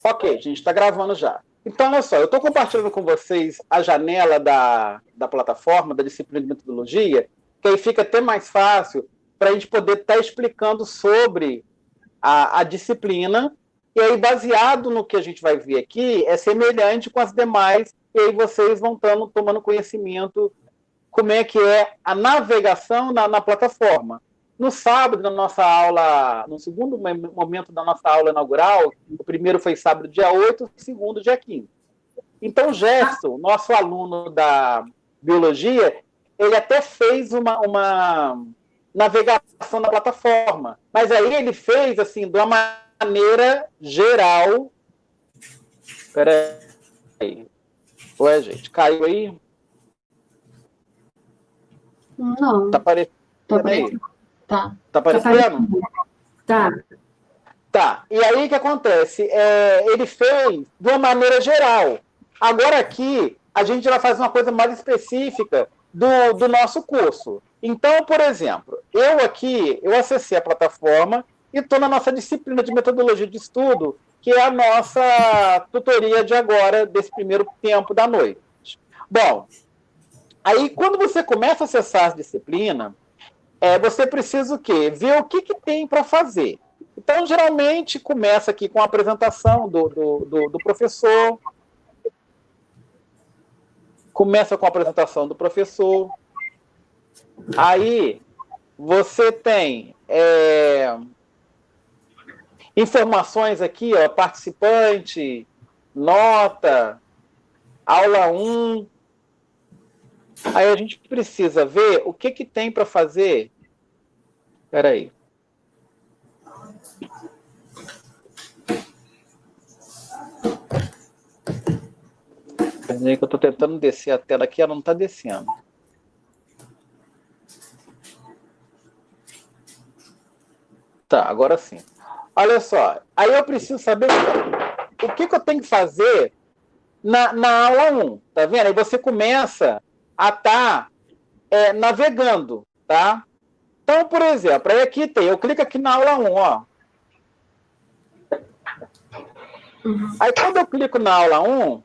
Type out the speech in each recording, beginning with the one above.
Ok, a gente está gravando já. Então, olha só, eu estou compartilhando com vocês a janela da plataforma, da disciplina de metodologia, que aí fica até mais fácil para a gente poder estar explicando sobre a disciplina, e aí, baseado no que a gente vai ver aqui, é semelhante com as demais, e aí vocês vão tomando conhecimento como é que é a navegação na plataforma. No sábado, na nossa aula, no segundo momento da nossa aula inaugural, o primeiro foi sábado, dia 8, o segundo, dia 15. Então, o Gerson, nosso aluno da biologia, ele até fez uma navegação na plataforma, mas aí ele fez assim, de uma maneira geral. Espera aí. Ué, gente, caiu aí? Tá Não, aparecendo tá aí? aparecendo. Tá. Tá Tá aparecendo? aparecendo. Tá. Tá, e aí o que acontece? Ele fez de uma maneira geral. Agora aqui, a gente vai fazer uma coisa mais específica do nosso curso. Então, por exemplo, eu acessei a plataforma e estou na nossa disciplina de metodologia de estudo, que é a nossa tutoria de agora, desse primeiro tempo da noite. Bom, aí quando você começa a acessar as disciplinas, você precisa o quê? Ver o que tem para fazer. Então, geralmente, começa aqui com a apresentação do professor, começa com a apresentação do professor, aí você tem informações aqui, ó, participante, nota, aula 1. Aí a gente precisa ver o que tem para fazer. Espera aí. Peraí que eu estou tentando descer a tela aqui, ela não está descendo. Tá, agora sim. Olha só, aí eu preciso saber o que eu tenho que fazer na aula 1, tá vendo? Aí você começa a estar navegando, tá? Então, por exemplo, aí aqui tem, eu clico aqui na aula 1, ó. Aí quando eu clico na aula 1,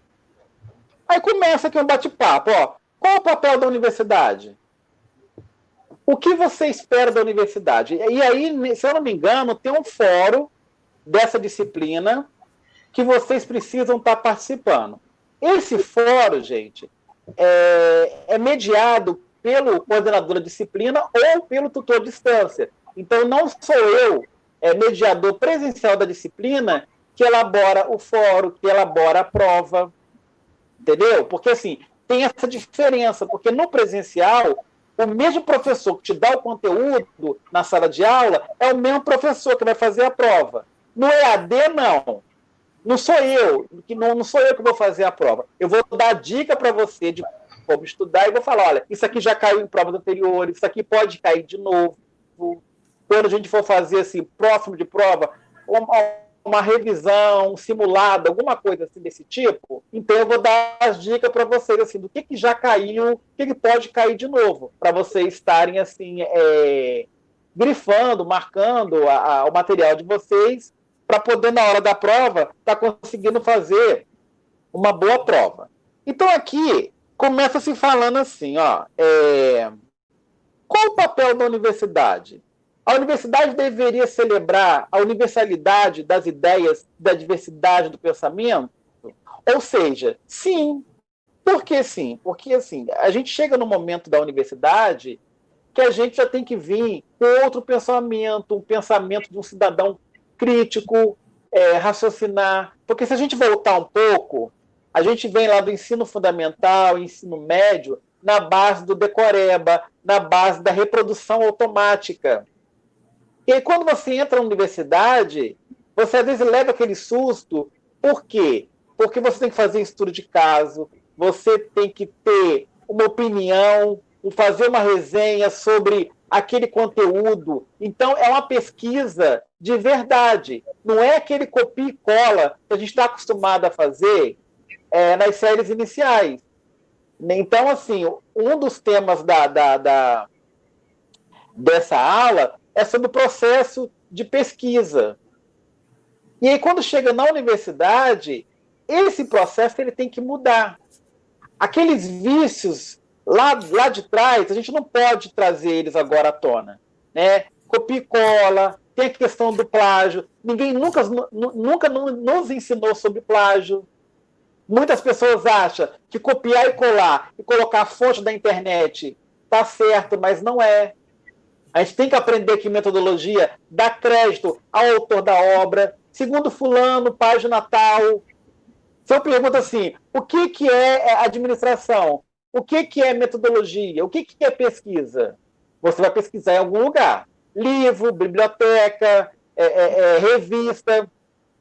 aí começa aqui um bate-papo, ó. Qual é o papel da universidade? O que você espera da universidade? E aí, se eu não me engano, tem um fórum dessa disciplina que vocês precisam estar participando. Esse fórum, gente, é mediado pelo coordenador da disciplina ou pelo tutor de distância. Então, não sou eu, mediador presencial da disciplina, que elabora o fórum, que elabora a prova, entendeu? Porque, assim, tem essa diferença, porque no presencial, o mesmo professor que te dá o conteúdo na sala de aula é o mesmo professor que vai fazer a prova. No EAD, não. Não sou eu, não sou eu que vou fazer a prova. Eu vou dar dica para você de como estudar e vou falar, olha, isso aqui já caiu em provas anteriores, isso aqui pode cair de novo. Quando a gente for fazer assim, próximo de prova, uma revisão, um simulado, alguma coisa assim desse tipo, então eu vou dar as dicas para vocês assim, do que já caiu, o que pode cair de novo, para vocês estarem assim, grifando, marcando o material de vocês, para poder, na hora da prova, estar conseguindo fazer uma boa prova. Então, aqui, começa se falando assim, ó, qual o papel da universidade? A universidade deveria celebrar a universalidade das ideias, da diversidade do pensamento? Ou seja, sim. Por que sim? Porque, assim, a gente chega no momento da universidade que a gente já tem que vir com outro pensamento, um pensamento de um cidadão crítico, raciocinar. Porque se a gente voltar um pouco, a gente vem lá do ensino fundamental, ensino médio, na base do decoreba, na base da reprodução automática. E aí, quando você entra na universidade, você às vezes leva aquele susto. Por quê? Porque você tem que fazer estudo de caso, você tem que ter uma opinião, fazer uma resenha sobre aquele conteúdo. Então, é uma pesquisa de verdade. Não é aquele copia e cola que a gente está acostumado a fazer nas séries iniciais. Então, assim, um dos temas dessa aula é sobre o processo de pesquisa. E aí, quando chega na universidade, esse processo ele tem que mudar. Aqueles vícios lá de trás, a gente não pode trazer eles agora à tona. Né? Copia e cola, tem a questão do plágio. Ninguém nunca nos ensinou sobre plágio. Muitas pessoas acham que copiar e colar e colocar a fonte da internet está certo, mas não é. A gente tem que aprender que metodologia dá crédito ao autor da obra, segundo fulano, página tal. Se eu pergunto assim, o que é administração? O que é metodologia? O que é pesquisa? Você vai pesquisar em algum lugar. Livro, biblioteca, revista.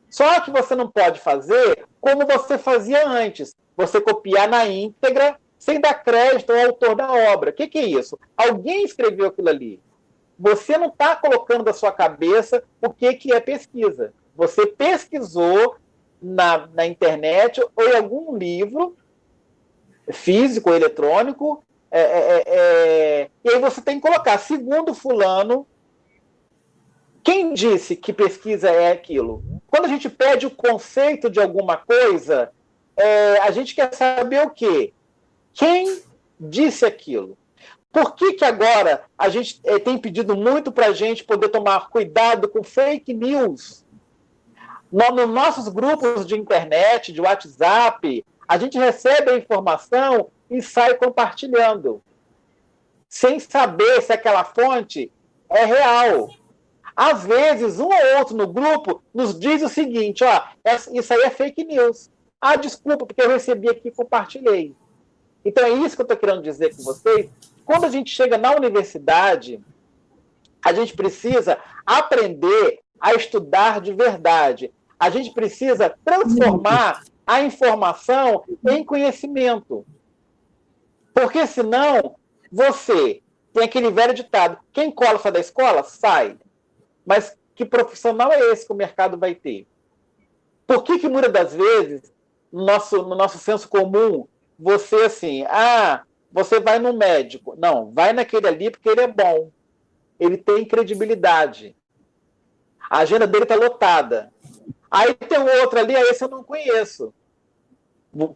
Só que você não pode fazer como você fazia antes. Você copiar na íntegra, sem dar crédito ao autor da obra. O que é isso? Alguém escreveu aquilo ali. Você não está colocando da sua cabeça o que é pesquisa. Você pesquisou na internet ou em algum livro, físico ou eletrônico, e aí você tem que colocar, segundo fulano, quem disse que pesquisa é aquilo? Quando a gente pede o conceito de alguma coisa, a gente quer saber o quê? Quem disse aquilo? Por que agora a gente tem pedido muito para a gente poder tomar cuidado com fake news? Nos nossos grupos de internet, de WhatsApp, a gente recebe a informação e sai compartilhando, sem saber se aquela fonte é real. Às vezes, um ou outro no grupo nos diz o seguinte, ó, isso aí é fake news. Ah, desculpa, porque eu recebi aqui e compartilhei. Então, é isso que eu estou querendo dizer com vocês. Quando a gente chega na universidade, a gente precisa aprender a estudar de verdade. A gente precisa transformar a informação em conhecimento. Porque senão, você tem aquele velho ditado, quem cola sai da escola, sai. Mas que profissional é esse que o mercado vai ter? Por que muitas das vezes, no nosso senso comum, você assim, você vai no médico. Não, vai naquele ali porque ele é bom. Ele tem credibilidade. A agenda dele está lotada. Aí tem um outro ali, esse eu não conheço.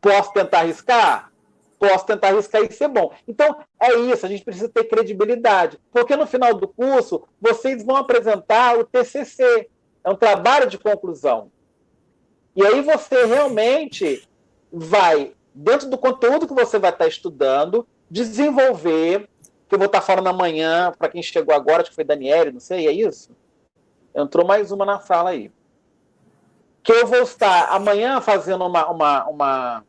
Posso tentar arriscar? Posso tentar arriscar e ser bom. Então, é isso, a gente precisa ter credibilidade. Porque no final do curso, vocês vão apresentar o TCC. É um trabalho de conclusão. E aí você realmente vai, dentro do conteúdo que você vai estar estudando, desenvolver, que eu vou estar falando amanhã, para quem chegou agora, acho que foi Daniele, não sei, é isso? Entrou mais uma na sala aí. Que eu vou estar amanhã fazendo uma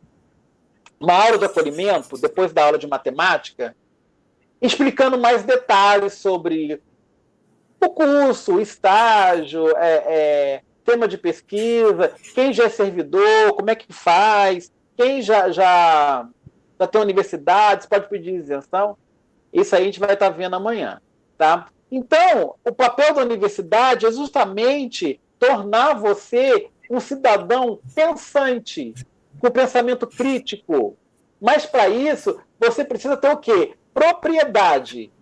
aula de acolhimento, depois da aula de matemática, explicando mais detalhes sobre o curso, o estágio, tema de pesquisa, quem já é servidor, como é que faz, quem já tem universidades, pode pedir isenção. Isso aí a gente vai estar vendo amanhã. Tá? Então, o papel da universidade é justamente tornar você um cidadão pensante, com pensamento crítico. Mas, para isso, você precisa ter o quê? Propriedade.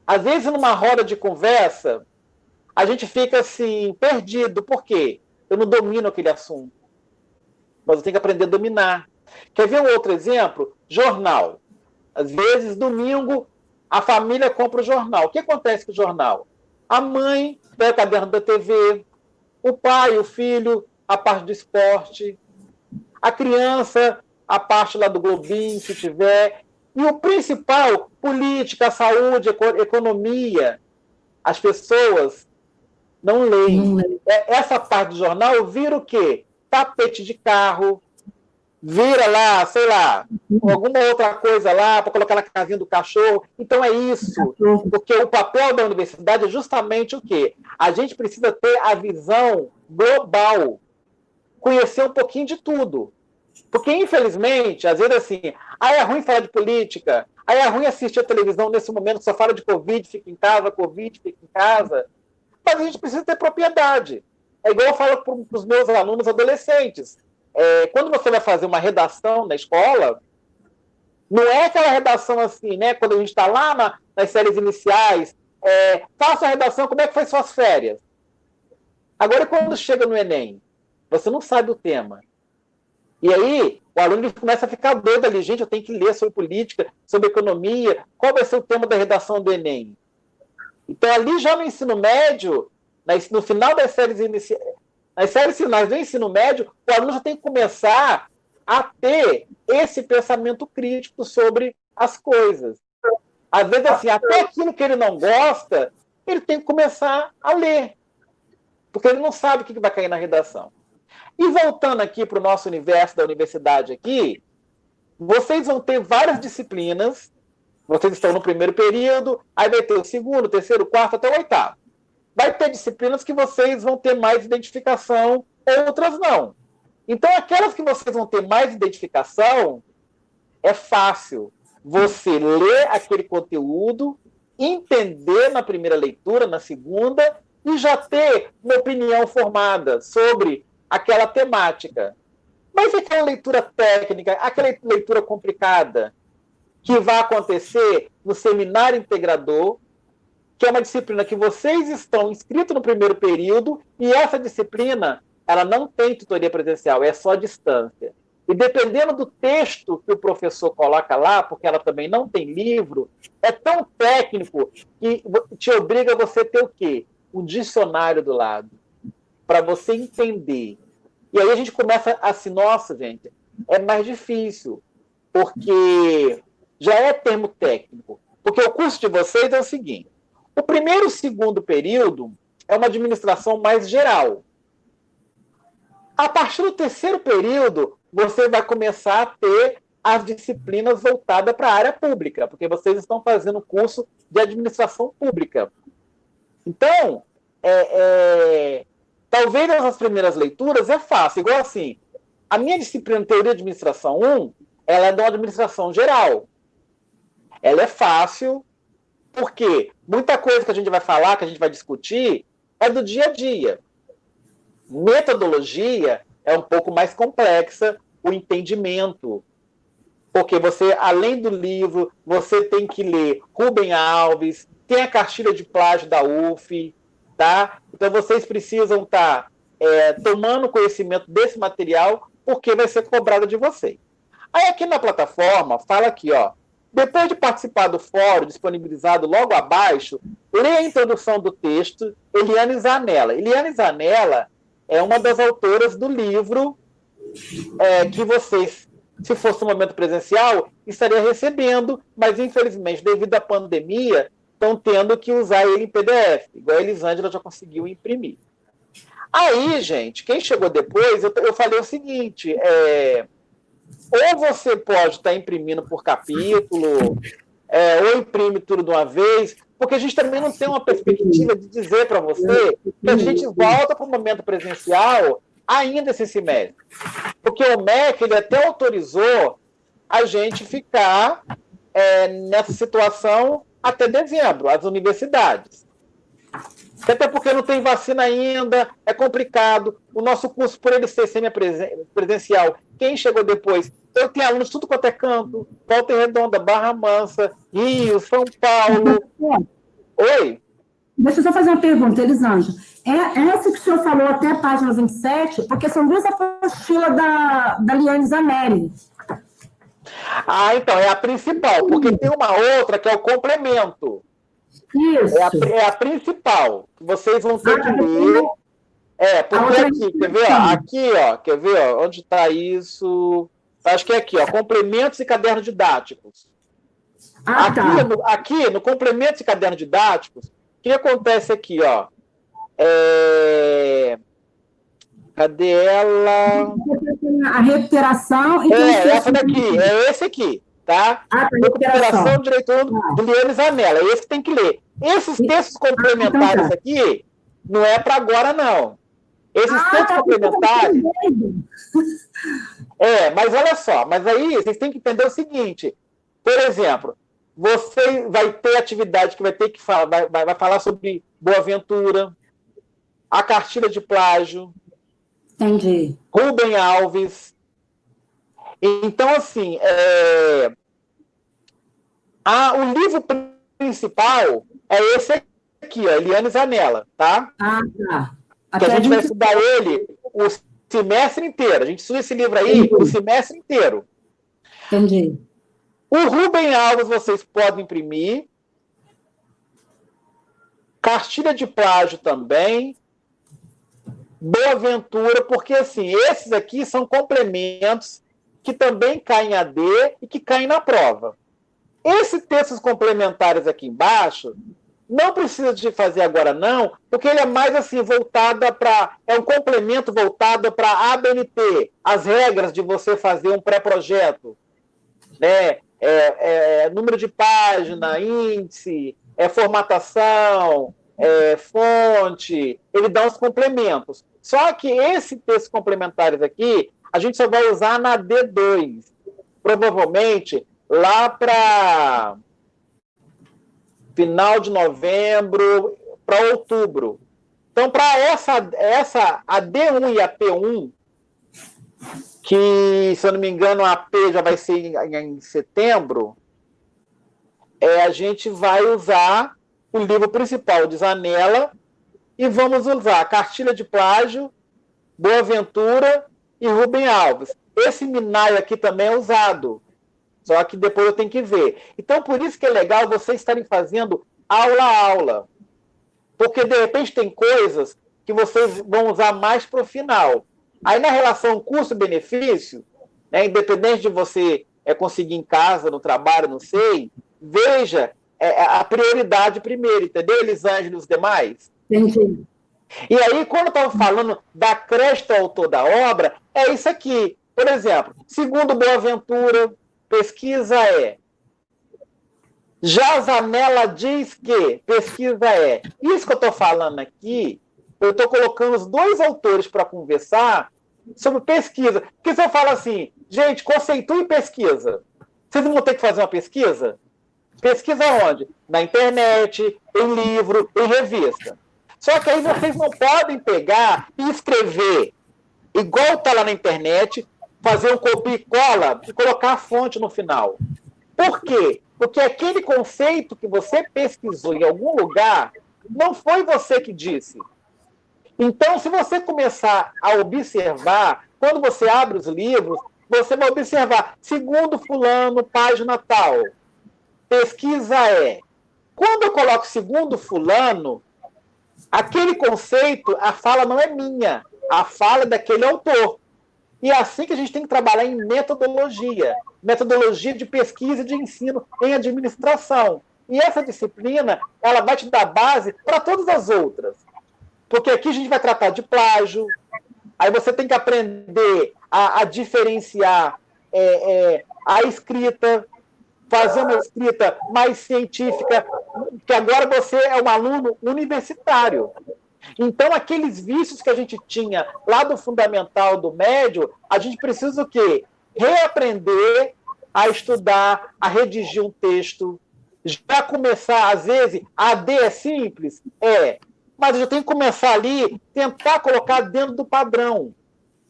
Às vezes, numa roda de conversa, a gente fica assim, perdido. Por quê? Eu não domino aquele assunto. Mas eu tenho que aprender a dominar. Quer ver um outro exemplo? Jornal. Às vezes, domingo, a família compra o jornal. O que acontece com o jornal? A mãe pega o caderno da TV, o pai, o filho, a parte do esporte, a criança, a parte lá do Globinho, se tiver. E o principal, política, saúde, economia. As pessoas não leem. Essa parte do jornal vira o quê? Tapete de carro, vira lá, sei lá, alguma outra coisa lá para colocar na casinha do cachorro. Então é isso. Porque o papel da universidade é justamente o quê? A gente precisa ter a visão global, conhecer um pouquinho de tudo. Porque, infelizmente, às vezes assim, é ruim falar de política, é ruim assistir a televisão nesse momento, só fala de Covid, fica em casa, Covid, fica em casa. Mas a gente precisa ter propriedade. É igual eu falo para os meus alunos adolescentes. Quando você vai fazer uma redação na escola, não é aquela redação assim, né? Quando a gente está lá nas séries iniciais, faça a redação, como é que foi suas férias? Agora, quando chega no Enem, você não sabe o tema. E aí, o aluno começa a ficar doido ali. Gente, eu tenho que ler sobre política, sobre economia. Qual vai ser o tema da redação do Enem? Então, ali já no ensino médio, no final das nas séries finais do ensino médio, o aluno já tem que começar a ter esse pensamento crítico sobre as coisas. Às vezes, assim, até aquilo que ele não gosta, ele tem que começar a ler. Porque ele não sabe o que vai cair na redação. E voltando aqui para o nosso universo da universidade aqui, vocês vão ter várias disciplinas. Vocês estão no primeiro período, aí vai ter o segundo, terceiro, quarto, até o oitavo. Vai ter disciplinas que vocês vão ter mais identificação, outras não. Então, aquelas que vocês vão ter mais identificação, é fácil você ler aquele conteúdo, entender na primeira leitura, na segunda, e já ter uma opinião formada sobre aquela temática. Mas aquela leitura técnica, aquela leitura complicada, que vai acontecer no seminário integrador, que é uma disciplina que vocês estão inscritos no primeiro período, e essa disciplina ela não tem tutoria presencial, é só distância. E dependendo do texto que o professor coloca lá, porque ela também não tem livro, é tão técnico que te obriga a você ter o quê? Um dicionário do lado, para você entender. E aí a gente começa assim, nossa, gente, é mais difícil, porque já é termo técnico. Porque o curso de vocês é o seguinte, o primeiro e o segundo período é uma administração mais geral. A partir do terceiro período, você vai começar a ter as disciplinas voltadas para a área pública, porque vocês estão fazendo curso de administração pública. Então, talvez nas primeiras leituras é fácil, igual assim, a minha disciplina Teoria de Administração 1, ela é de uma administração geral. Ela é fácil, porque muita coisa que a gente vai falar, que a gente vai discutir, é do dia a dia. Metodologia é um pouco mais complexa, o entendimento. Porque você, além do livro, você tem que ler Rubem Alves, tem a cartilha de plágio da UF, tá? Então vocês precisam estar tomando conhecimento desse material, porque vai ser cobrado de vocês. Aí aqui na plataforma, fala aqui, ó, depois de participar do fórum disponibilizado logo abaixo, leia a introdução do texto Eliane Zanella. Eliane Zanella é uma das autoras do livro que vocês, se fosse no momento presencial, estaria recebendo, mas infelizmente, devido à pandemia, estão tendo que usar ele em PDF, igual a Elisângela já conseguiu imprimir. Aí, gente, quem chegou depois, eu falei o seguinte, ou você pode estar imprimindo por capítulo, ou imprime tudo de uma vez, porque a gente também não tem uma perspectiva de dizer para você que a gente volta para o momento presencial ainda esse semestre. Porque o MEC ele até autorizou a gente ficar nessa situação até dezembro, as universidades. Até porque não tem vacina ainda, é complicado. O nosso curso, por ele ser semi-presencial, quem chegou depois, eu tenho alunos tudo quanto é canto, Volta Redonda, Barra Mansa, Rio, São Paulo. Oi? Deixa eu só fazer uma pergunta, Elisângela. Essa que o senhor falou até a página 27, porque são duas apostilas da Liane Zanelli. Então, é a principal, porque tem uma outra que é o complemento. Isso. É a principal. Vocês vão ter que ler. Porque aqui, quer ver? Aqui, ó, quer ver? Ó, onde está isso? Acho que é aqui, ó, complementos e cadernos didáticos. Aqui, no complementos e cadernos didáticos, o que acontece aqui, ó? Cadê ela? A recuperação e essa daqui, é esse aqui, tá? Recuperação do diretor do Liane Zanella, é esse que tem que ler. Esses textos complementares aqui, não é para agora, não. Esses textos complementares... mas olha só, mas aí vocês têm que entender o seguinte, por exemplo, você vai ter atividade que vai ter que falar, vai falar sobre Boaventura, a cartilha de plágio, entendi. Rubem Alves. Então, assim, o livro principal é esse aqui, ó, Eliane Zanella, tá? Tá. Que a gente vai estudar ele, os semestre inteiro. A gente estuda esse livro aí o semestre inteiro. Entendi. O Rubem Alves vocês podem imprimir. Cartilha de plágio também. Boaventura, porque assim, esses aqui são complementos que também caem em AD e que caem na prova. Esses textos complementares aqui embaixo, não precisa de fazer agora não, porque ele é mais assim, voltado para... É um complemento voltado para a ABNT, as regras de você fazer um pré-projeto, né? Número de página, índice, formatação, fonte, ele dá os complementos. Só que esses textos complementares aqui, a gente só vai usar na D2, provavelmente lá para final de novembro, para outubro. Então, para a D1 e a P1, que, se eu não me engano, a P já vai ser em setembro, a gente vai usar o livro principal de Zanella e vamos usar Cartilha de Plágio, Boaventura e Rubem Alves. Esse Minayo aqui também é usado, só que depois eu tenho que ver. Então, por isso que é legal vocês estarem fazendo aula a aula, porque, de repente, tem coisas que vocês vão usar mais para o final. Aí, na relação custo-benefício, né, independente de você conseguir em casa, no trabalho, não sei, veja a prioridade primeiro, entendeu, Elisângela e os demais? Entendi. E aí, quando eu estava falando da crédito ao autor da obra, é isso aqui. Por exemplo, segundo Boaventura, pesquisa já Zanella diz que pesquisa Isso que eu estou falando aqui, eu estou colocando os dois autores para conversar sobre pesquisa. Porque se eu falo assim, gente, conceitue pesquisa, vocês não vão ter que fazer uma pesquisa? Pesquisa onde? Na internet, em livro, em revista. Só que aí vocês não podem pegar e escrever igual está lá na internet, fazer um copia e cola e colocar a fonte no final. Por quê? Porque aquele conceito que você pesquisou em algum lugar não foi você que disse. Então, se você começar a observar, quando você abre os livros, você vai observar, segundo fulano, página tal, pesquisa Quando eu coloco segundo fulano, aquele conceito, a fala não é minha, a fala é daquele autor. E é assim que a gente tem que trabalhar em metodologia de pesquisa e de ensino em administração. E essa disciplina, ela vai te dar base para todas as outras. Porque aqui a gente vai tratar de plágio, aí você tem que aprender a diferenciar a escrita, fazer uma escrita mais científica, que agora você é um aluno universitário. Então, aqueles vícios que a gente tinha lá do fundamental, do médio, a gente precisa o quê? Reaprender a estudar, a redigir um texto, já começar, às vezes, a AD é simples? Mas eu já tenho que começar ali, tentar colocar dentro do padrão.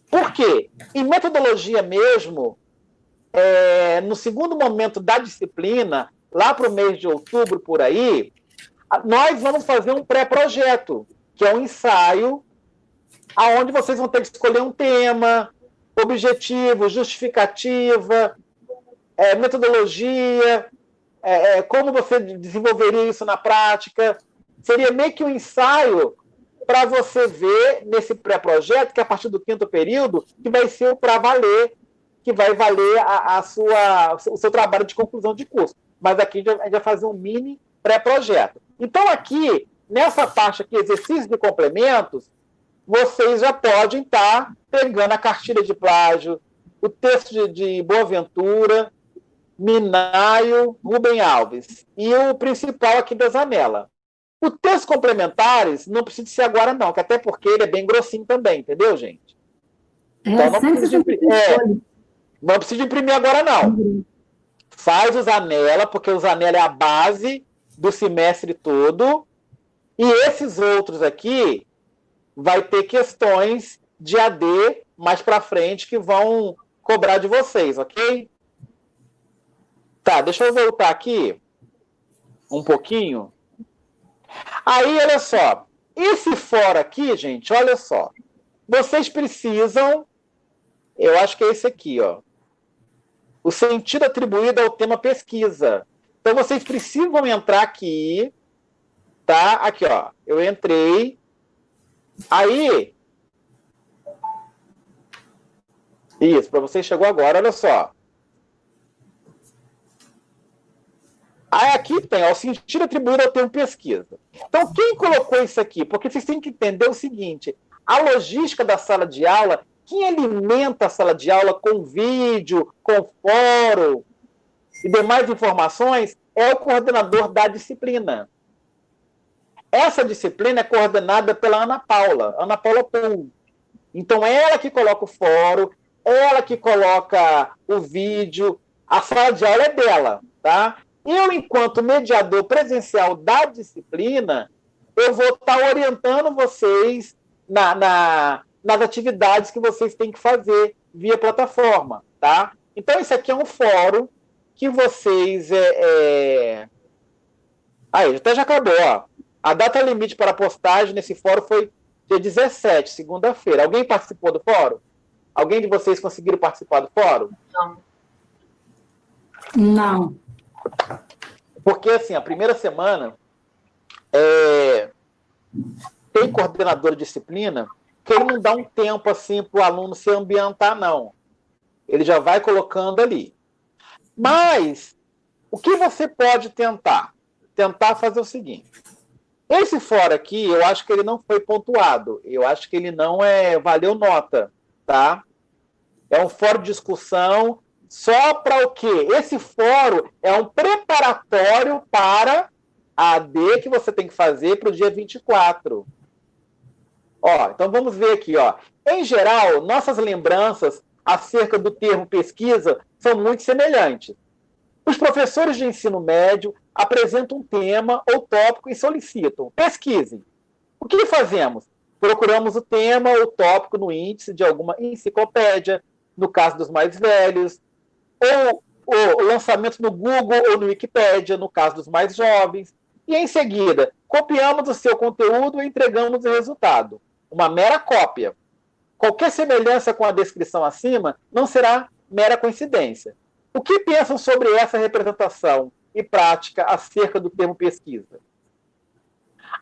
Por quê? Em metodologia mesmo, no segundo momento da disciplina, lá para o mês de outubro, por aí, nós vamos fazer um pré-projeto, que é um ensaio, onde vocês vão ter que escolher um tema, objetivo, justificativa, metodologia, como você desenvolveria isso na prática. Seria meio que um ensaio para você ver nesse pré-projeto, que é a partir do 5º período, que vai ser o para valer, que vai valer o seu trabalho de conclusão de curso. Mas aqui a gente vai fazer um mini pré-projeto. Então, aqui, nessa parte aqui, exercício de complementos, vocês já podem estar pegando a cartilha de plágio, o texto de Boaventura, Minayo, Rubem Alves, e o principal aqui da Zanella. Os textos complementares não precisa ser agora, não, que até porque ele é bem grossinho também, entendeu, gente? Então não precisa de imprimir agora, não. Faz o Zanella, porque o Zanella é a base do semestre todo, e esses outros aqui vai ter questões de AD mais para frente que vão cobrar de vocês, ok? Tá, deixa eu voltar aqui um pouquinho. Aí, olha só, esse fora aqui, gente, olha só, vocês precisam, eu acho que é esse aqui, ó, o sentido atribuído ao tema pesquisa. Então, vocês precisam entrar aqui, tá? Aqui, ó, eu entrei, aí, isso, para você chegou agora, olha só. Aí aqui tem, ó, o sentido atribuído ao termo pesquisa. Então, quem colocou isso aqui? Porque vocês têm que entender o seguinte, a logística da sala de aula, quem alimenta a sala de aula com vídeo, com fórum e demais informações é o coordenador da disciplina. Essa disciplina é coordenada pela Ana Paula Pum. Então, ela que coloca o fórum, ela que coloca o vídeo, a sala de aula é dela, tá? Eu, enquanto mediador presencial da disciplina, eu vou estar orientando vocês nas atividades que vocês têm que fazer via plataforma, tá? Então, isso aqui é um fórum que vocês... Aí, até já acabou, ó. A data limite para postagem nesse fórum foi dia 17, segunda-feira. Alguém participou do fórum? Alguém de vocês conseguiram participar do fórum? Não. Porque, assim, a primeira semana tem coordenador de disciplina que ele não dá um tempo, assim, para o aluno se ambientar, não. Ele já vai colocando ali. Mas, o que você pode tentar? Tentar fazer o seguinte. Esse fórum aqui, eu acho que ele não foi pontuado. Eu acho que ele não valeu nota, tá? É um fórum de discussão só para o quê? Esse fórum é um preparatório para a AD que você tem que fazer para o dia 24. Ó, então vamos ver aqui, ó. Em geral, nossas lembranças acerca do termo pesquisa são muito semelhantes. Os professores de ensino médio apresentam um tema ou tópico e solicitam: pesquisem. O que fazemos? Procuramos o tema ou tópico no índice de alguma enciclopédia, no caso dos mais velhos, ou o lançamento no Google ou no Wikipédia, no caso dos mais jovens, e em seguida copiamos o seu conteúdo e entregamos o resultado. Uma mera cópia. Qualquer semelhança com a descrição acima não será mera coincidência. O que pensam sobre essa representação e prática acerca do termo pesquisa?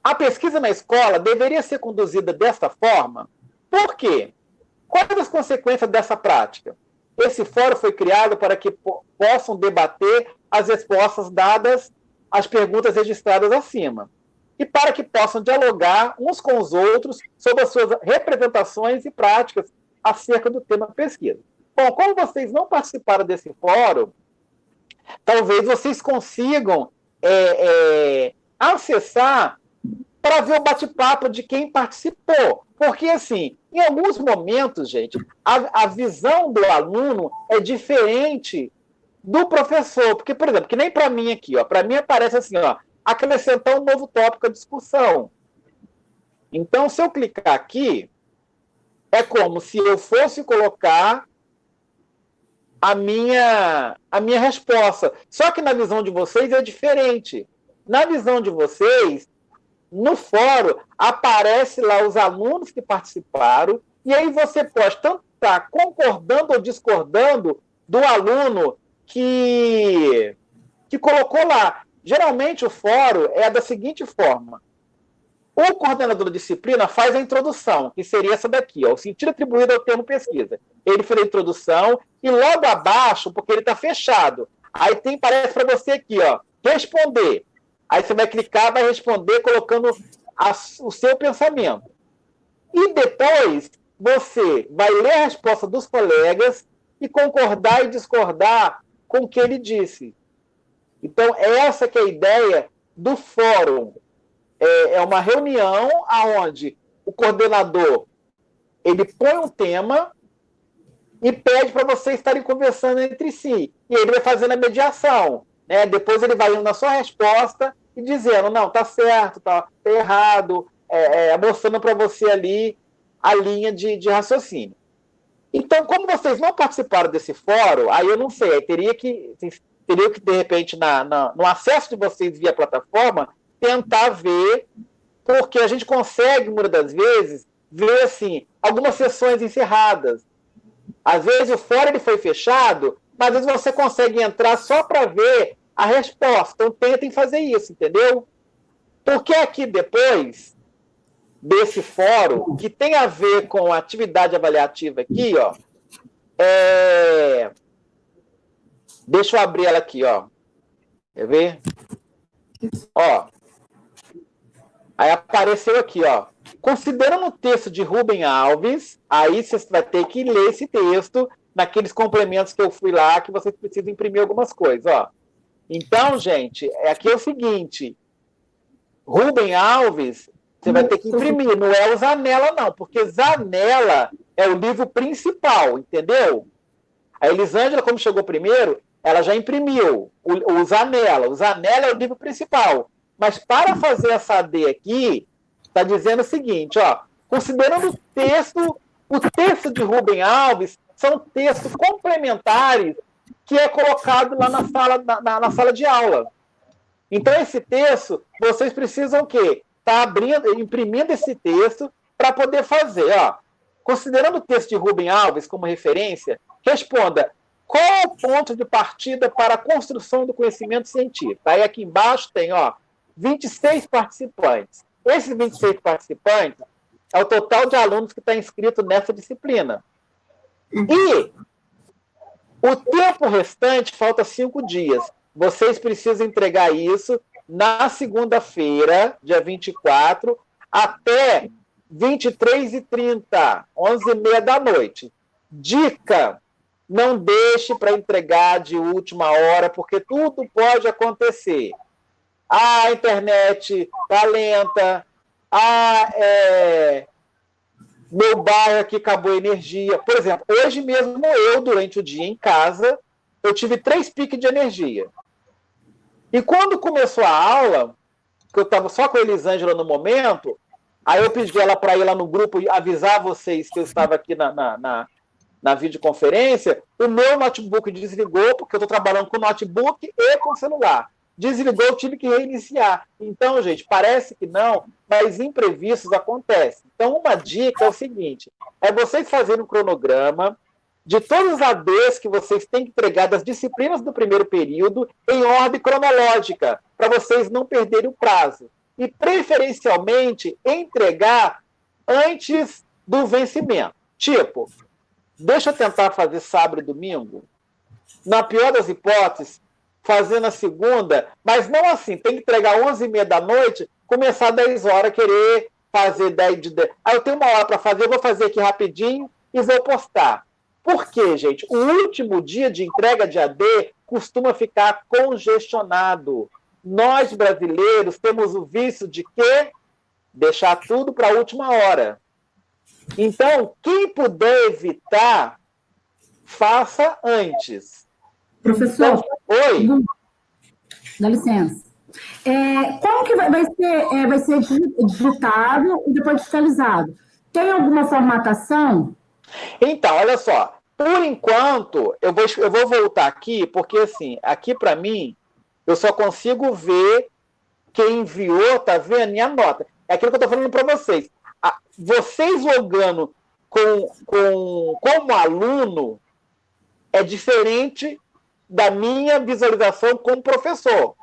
A pesquisa na escola deveria ser conduzida desta forma? Por quê? Quais as consequências dessa prática? Esse fórum foi criado para que possam debater as respostas dadas às perguntas registradas acima e para que possam dialogar uns com os outros sobre as suas representações e práticas acerca do tema pesquisa. Bom, como vocês não participaram desse fórum, talvez vocês consigam acessar para ver o bate-papo de quem participou. Porque, assim, em alguns momentos, gente, a visão do aluno é diferente do professor. Porque, por exemplo, que nem para mim aqui, ó, para mim aparece assim, ó, acrescentar um novo tópico à discussão. Então, se eu clicar aqui, é como se eu fosse colocar a minha resposta. Só que na visão de vocês é diferente. Na visão de vocês, no fórum, aparece lá os alunos que participaram, e aí você pode tanto estar concordando ou discordando do aluno que colocou lá. Geralmente o fórum é da seguinte forma. O coordenador da disciplina faz a introdução, que seria essa daqui, ó, o sentido atribuído ao termo pesquisa. Ele fez a introdução e logo abaixo, porque ele está fechado, aí parece para você aqui, ó, responder. Aí você vai clicar, vai responder colocando o seu pensamento. E depois você vai ler a resposta dos colegas e concordar e discordar com o que ele disse. Então, essa que é a ideia do fórum. É uma reunião onde o coordenador ele põe um tema e pede para vocês estarem conversando entre si. E ele vai fazendo a mediação. Né? Depois ele vai indo na sua resposta e dizendo, não, tá certo, tá errado, mostrando para você ali a linha de raciocínio. Então, como vocês não participaram desse fórum, aí eu não sei, aí teria que de repente, no acesso de vocês via plataforma, tentar ver, porque a gente consegue, muitas das vezes, ver assim, algumas sessões encerradas. Às vezes o fórum ele foi fechado, mas às vezes você consegue entrar só para ver a resposta. Então tentem fazer isso, entendeu? Porque aqui depois desse fórum, que tem a ver com a atividade avaliativa aqui, ó, deixa eu abrir ela aqui, ó. Quer ver? Ó. Aí apareceu aqui, ó. Considerando o texto de Rubem Alves, aí você vai ter que ler esse texto naqueles complementos que eu fui lá, que vocês precisam imprimir algumas coisas, ó. Então, gente, aqui é o seguinte, Rubem Alves, você vai ter que imprimir, não é o Zanella, não, porque Zanella é o livro principal, entendeu? A Elisângela, como chegou primeiro, ela já imprimiu o Zanella. O Zanella é o livro principal. Mas para fazer essa AD aqui, está dizendo o seguinte, ó, considerando o texto de Rubem Alves são textos complementares que é colocado lá na sala de aula. Então, esse texto, vocês precisam o quê? Tá imprimindo esse texto para poder fazer, ó. Considerando o texto de Rubem Alves como referência, responda qual é o ponto de partida para a construção do conhecimento científico. Aí aqui embaixo tem, ó, 26 participantes. Esses 26 participantes é o total de alunos que está inscrito nessa disciplina. E o tempo restante, falta 5 dias. Vocês precisam entregar isso na segunda-feira, dia 24, até 23h30, 11h30 da noite. Dica, não deixe para entregar de última hora, porque tudo pode acontecer. A internet está lenta, meu bairro aqui acabou a energia. Por exemplo, hoje mesmo eu, durante o dia em casa, eu tive 3 piques de energia. E quando começou a aula, que eu estava só com a Elisângela no momento, aí eu pedi ela para ir lá no grupo e avisar vocês que eu estava aqui na videoconferência, o meu notebook desligou, porque eu estou trabalhando com notebook e com celular. Desligou, eu tive que reiniciar. Então, gente, parece que não, mas imprevistos acontecem. Então, uma dica é o seguinte, é vocês fazerem um cronograma de todas as ADs que vocês têm que entregar das disciplinas do primeiro período em ordem cronológica, para vocês não perderem o prazo. E, preferencialmente, entregar antes do vencimento. Tipo, deixa eu tentar fazer sábado e domingo. Na pior das hipóteses, fazer na segunda, mas não assim, tem que entregar 11h30 da noite, começar 10 horas, querer fazer 10 de 10. Aí eu tenho 1 hora para fazer, eu vou fazer aqui rapidinho e vou postar. Por quê, gente? O último dia de entrega de AD costuma ficar congestionado. Nós, brasileiros, temos o vício de quê? Deixar tudo para a última hora. Então, quem puder evitar, faça antes. Professor, então, oi? Dá licença. Como que vai ser digitado e depois digitalizado? Tem alguma formatação? Então, olha só. Por enquanto, eu vou voltar aqui, porque assim, aqui para mim, eu só consigo ver quem enviou, tá vendo? E a nota. É aquilo que eu estou falando para vocês. Vocês logando como aluno é diferente da minha visualização como professor.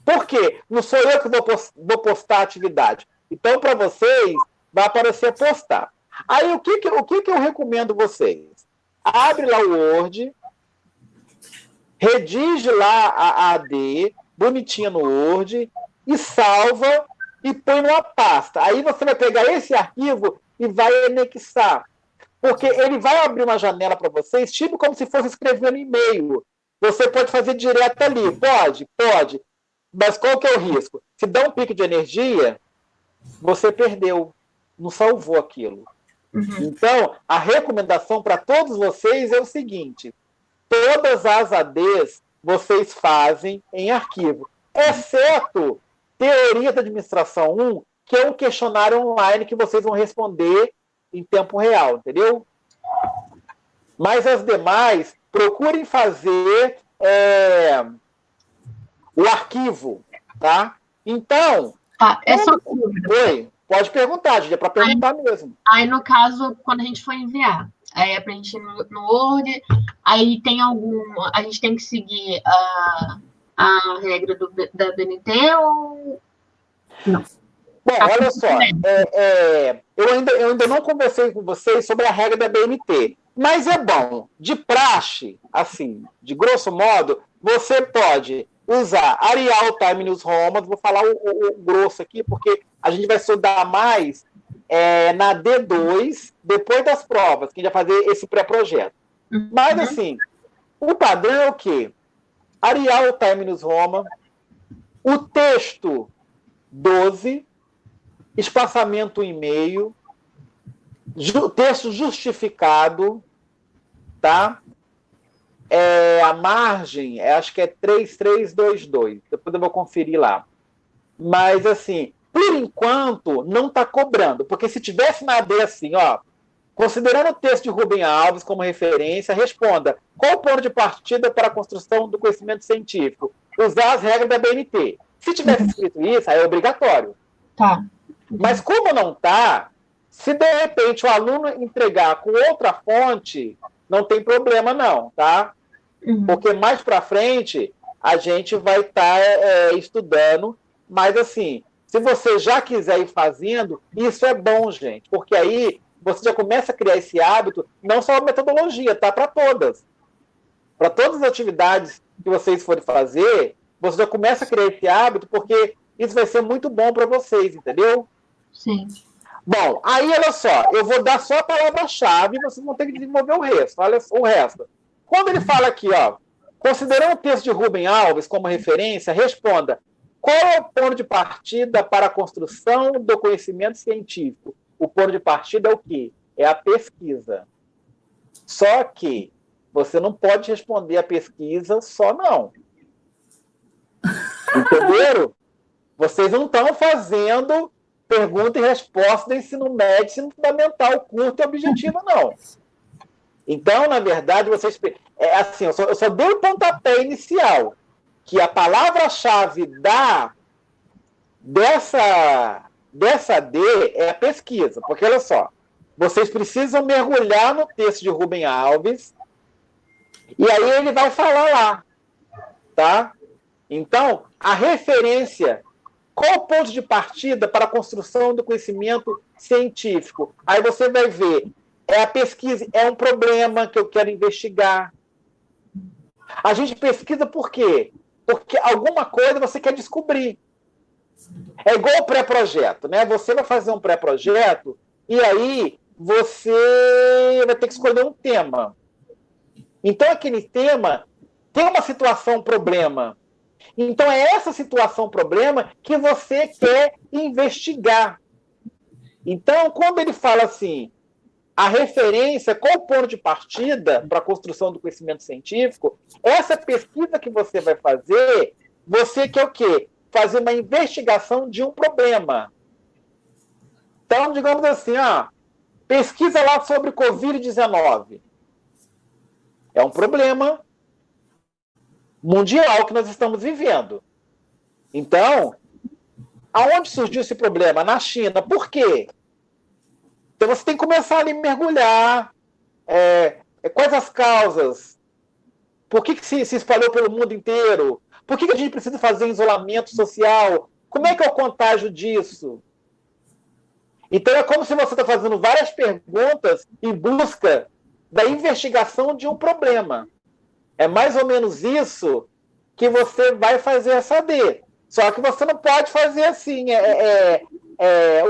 Por quê? Não sou eu que vou postar a atividade. Então, para vocês, vai aparecer postar. Aí, o que eu recomendo vocês? Abre lá o Word, redige lá a AD, bonitinha no Word, e salva e põe numa pasta. Aí você vai pegar esse arquivo e vai anexar. Porque ele vai abrir uma janela para vocês, tipo como se fosse escrevendo e-mail. Você pode fazer direto ali. Pode. Mas qual que é o risco? Se dá um pico de energia, você perdeu. Não salvou aquilo. Uhum. Então, a recomendação para todos vocês é o seguinte. Todas as ADs vocês fazem em arquivo. Exceto Teoria da Administração 1, que é um questionário online que vocês vão responder em tempo real, entendeu? Mas as demais, procurem fazer o arquivo, tá? Então... Essa dúvida. Oi? Pode perguntar, gente, é para perguntar mesmo. Aí, no caso, quando a gente for enviar, aí é preencher no Word, aí tem algum... A gente tem que seguir a regra da BNT ou... Não. Bom, olha só, eu ainda não conversei com vocês sobre a regra da BNT, mas é bom, de praxe, assim, de grosso modo, você pode usar Arial Time News Romans, vou falar o grosso aqui, porque a gente vai estudar mais na D2, depois das provas, que a gente vai fazer esse pré-projeto. Mas, assim, o padrão é o quê? Arial Time News Roman, o texto 12, espaçamento 1,5, texto justificado, tá? A margem, acho que é 3322, depois eu vou conferir lá. Mas, assim, por enquanto, não está cobrando, porque se tivesse na AD assim, ó, considerando o texto de Rubem Alves como referência, responda: qual o ponto de partida para a construção do conhecimento científico? Usar as regras da BNT. Se tivesse escrito isso, aí é obrigatório. Tá. Mas como não está, se de repente o aluno entregar com outra fonte, não tem problema não, tá? Porque mais para frente a gente vai estar estudando, mas assim, se você já quiser ir fazendo, isso é bom, gente, porque aí você já começa a criar esse hábito, não só a metodologia, tá? Para todas. Para todas as atividades que vocês forem fazer, você já começa a criar esse hábito, porque isso vai ser muito bom para vocês, entendeu? Sim. Bom, aí olha só, eu vou dar só a palavra-chave e vocês vão ter que desenvolver o resto. Olha o resto. Quando ele fala aqui, ó, considerando o texto de Rubem Alves como referência, responda: qual é o ponto de partida para a construção do conhecimento científico? O ponto de partida é o quê? É a pesquisa. Só que você não pode responder a pesquisa só não. Entenderam? Vocês não estão fazendo pergunta e resposta do ensino médio, ensino fundamental, curto e objetivo, não. Então, na verdade, vocês... assim, eu só dei o pontapé inicial, que a palavra-chave dessa D é a pesquisa. Porque, olha só, vocês precisam mergulhar no texto de Rubem Alves, e aí ele vai falar lá, tá? Então, a referência... Qual o ponto de partida para a construção do conhecimento científico? Aí você vai ver, a pesquisa é um problema que eu quero investigar. A gente pesquisa por quê? Porque alguma coisa você quer descobrir. É igual o pré-projeto, né? Você vai fazer um pré-projeto e aí você vai ter que escolher um tema. Então, aquele tema tem uma situação, um problema. Então, é essa situação, problema, que você quer investigar. Então, quando ele fala assim, a referência, qual o ponto de partida para a construção do conhecimento científico, essa pesquisa que você vai fazer, você quer o quê? Fazer uma investigação de um problema. Então, digamos assim, pesquisa lá sobre Covid-19. É um problema mundial que nós estamos vivendo. Então, aonde surgiu esse problema? Na China. Por quê? Então você tem que começar ali a mergulhar. Quais as causas? Por que se espalhou pelo mundo inteiro? Por que a gente precisa fazer isolamento social? Como é que é o contágio disso? Então é como se você está fazendo várias perguntas em busca da investigação de um problema. É mais ou menos isso que você vai fazer essa D. Só que você não pode fazer assim.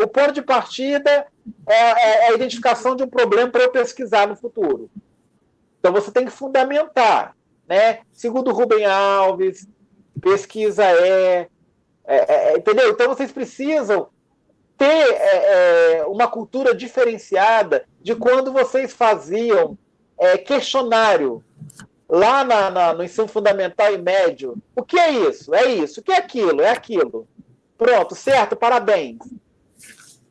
O ponto de partida é a identificação de um problema para eu pesquisar no futuro. Então você tem que fundamentar, né? Segundo Rubem Alves, pesquisa entendeu? Então vocês precisam ter uma cultura diferenciada de quando vocês faziam questionário lá no ensino fundamental e médio. O que é isso? É isso. O que é aquilo? É aquilo. Pronto, certo? Parabéns.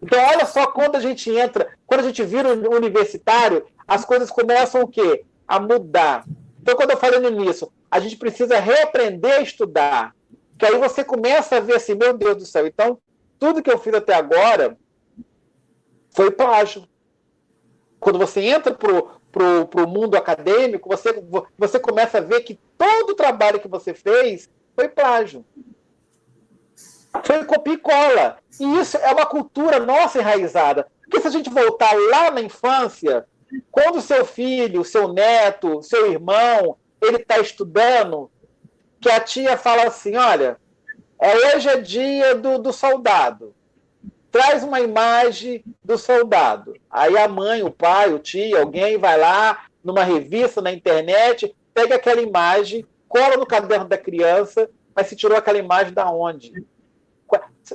Então, olha só, quando a gente vira universitário, as coisas começam o quê? A mudar. Então, quando eu falando nisso, a gente precisa reaprender a estudar. Que aí você começa a ver assim, meu Deus do céu. Então, tudo que eu fiz até agora Foi plágio. Quando você entra pro mundo acadêmico, você começa a ver que todo o trabalho que você fez foi plágio. Foi copia e cola. E isso é uma cultura nossa enraizada. Porque se a gente voltar lá na infância, quando o seu filho, o seu neto, o seu irmão, ele está estudando, que a tia fala assim, olha, hoje é dia do soldado. Traz uma imagem do soldado. Aí a mãe, o pai, o tio, alguém vai lá numa revista, na internet, pega aquela imagem, cola no caderno da criança, mas se tirou aquela imagem da onde?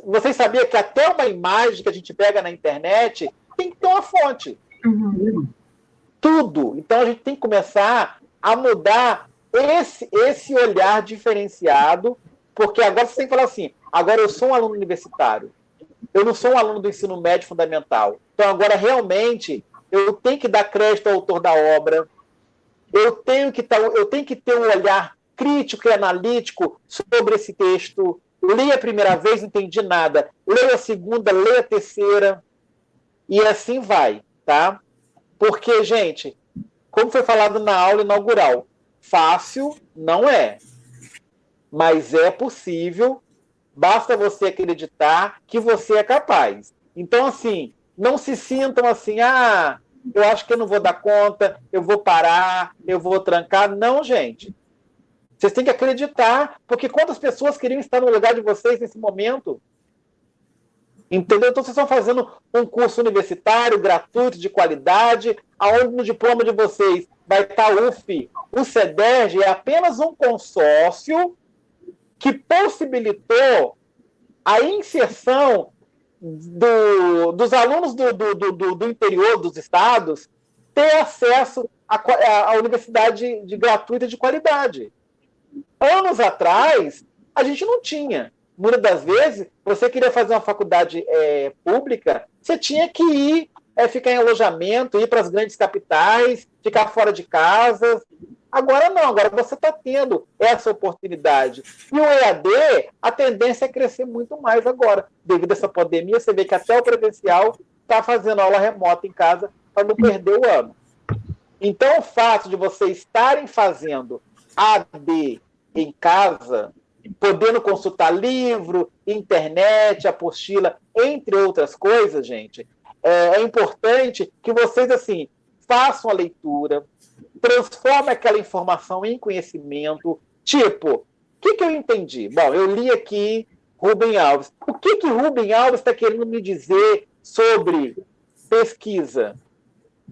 Vocês sabiam que até uma imagem que a gente pega na internet tem que ter uma fonte. Uhum. Tudo. Então a gente tem que começar a mudar esse olhar diferenciado, porque agora você tem que falar assim, agora eu sou um aluno universitário, eu não sou um aluno do ensino médio fundamental. Então agora realmente eu tenho que dar crédito ao autor da obra, eu tenho que ter um olhar crítico e analítico sobre esse texto. Leia a primeira vez, não entendi nada. Leia a segunda, leia a terceira. E assim vai, tá? Porque, gente, como foi falado na aula inaugural, fácil não é. Mas é possível, basta você acreditar que você é capaz. Então, assim, não se sintam assim, eu acho que eu não vou dar conta, eu vou parar, eu vou trancar. Não, gente. Vocês têm que acreditar, porque quantas pessoas queriam estar no lugar de vocês nesse momento? Entendeu? Então, vocês estão fazendo um curso universitário, gratuito, de qualidade, onde no diploma de vocês vai estar o UF. O CEDERJ é apenas um consórcio que possibilitou a inserção dos alunos do interior dos estados ter acesso à universidade gratuita de qualidade. Anos atrás, a gente não tinha. Muitas das vezes, você queria fazer uma faculdade pública, você tinha que ir, ficar em alojamento, ir para as grandes capitais, ficar fora de casa. Agora não, agora você está tendo essa oportunidade. E o EAD, a tendência é crescer muito mais agora. Devido a essa pandemia, você vê que até o presencial está fazendo aula remota em casa para não perder o ano. Então, o fato de vocês estarem fazendo AD em casa, podendo consultar livro, internet, apostila, entre outras coisas, gente, é importante que vocês, assim, façam a leitura, transformem aquela informação em conhecimento. Tipo, o que eu entendi? Bom, eu li aqui Rubem Alves. O que Rubem Alves está querendo me dizer sobre pesquisa?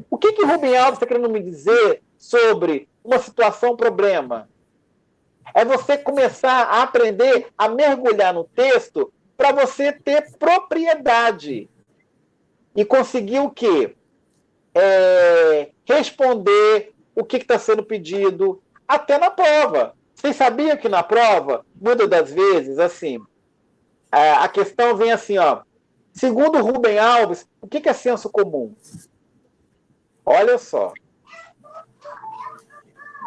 O que Rubem Alves está querendo me dizer sobre uma situação, problema? É você começar a aprender a mergulhar no texto para você ter propriedade e conseguir o quê? Responder o que está sendo pedido, até na prova. Vocês sabiam que na prova, muitas das vezes, assim, a questão vem assim, ó, segundo Rubem Alves, o que é senso comum? Olha só.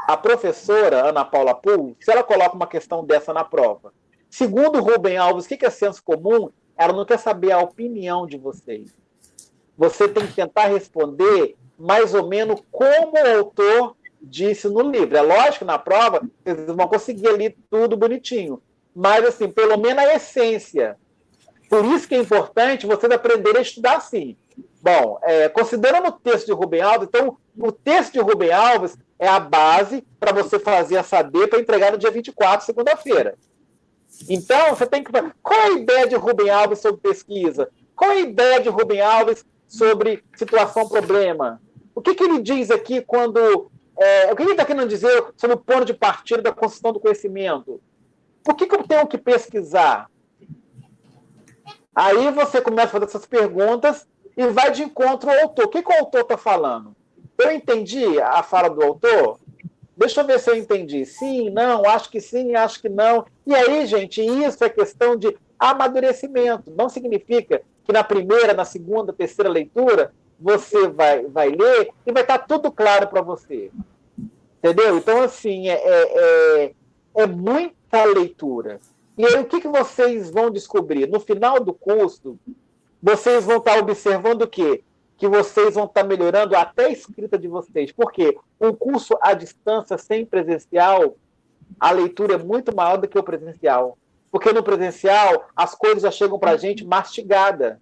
A professora Ana Paula Pull, se ela coloca uma questão dessa na prova, segundo Rubem Alves, o que é senso comum? Ela não quer saber a opinião de vocês. Você tem que tentar responder mais ou menos como o autor disse no livro. É lógico que na prova vocês vão conseguir ali tudo bonitinho, mas assim, pelo menos a essência. Por isso que é importante vocês aprenderem a estudar assim. Bom, considerando o texto de Rubem Alves, então o texto de Rubem Alves é a base para você fazer a SAD para entregar no dia 24, segunda-feira. Então, você tem que... Qual é a ideia de Rubem Alves sobre pesquisa? Qual é a ideia de Rubem Alves sobre situação-problema? O que ele diz aqui quando... o que ele está querendo dizer sobre o ponto de partida da construção do conhecimento? Por que eu tenho que pesquisar? Aí você começa a fazer essas perguntas e vai de encontro ao autor. O que o autor está falando? Eu entendi a fala do autor? Deixa eu ver se eu entendi. Sim, não, acho que sim, acho que não. E aí, gente, isso é questão de amadurecimento. Não significa que na primeira, na segunda, terceira leitura, você vai ler e vai estar tudo claro para você. Entendeu? Então, assim, é muita leitura. E aí, o que vocês vão descobrir? No final do curso, vocês vão estar observando o quê? que vocês vão estar melhorando até a escrita de vocês. Por quê? Um curso à distância, sem presencial, a leitura é muito maior do que o presencial. Porque no presencial, as coisas já chegam para a gente mastigada.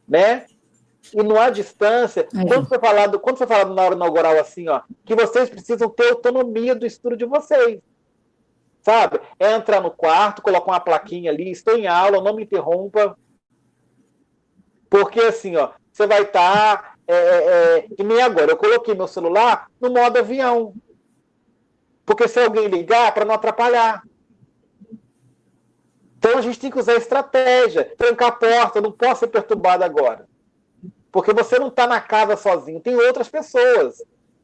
Né? E não há distância. Quando foi falado na hora inaugural assim, ó, que vocês precisam ter autonomia do estudo de vocês. Sabe? É entrar no quarto, colocar uma plaquinha ali, estou em aula, não me interrompa. Porque assim, ó, você vai estar. Que nem agora, eu coloquei meu celular no modo avião. Porque se alguém ligar, para não atrapalhar. Então a gente tem que usar estratégia, trancar a porta, não posso ser perturbado agora. Porque você não está na casa sozinho, tem outras pessoas.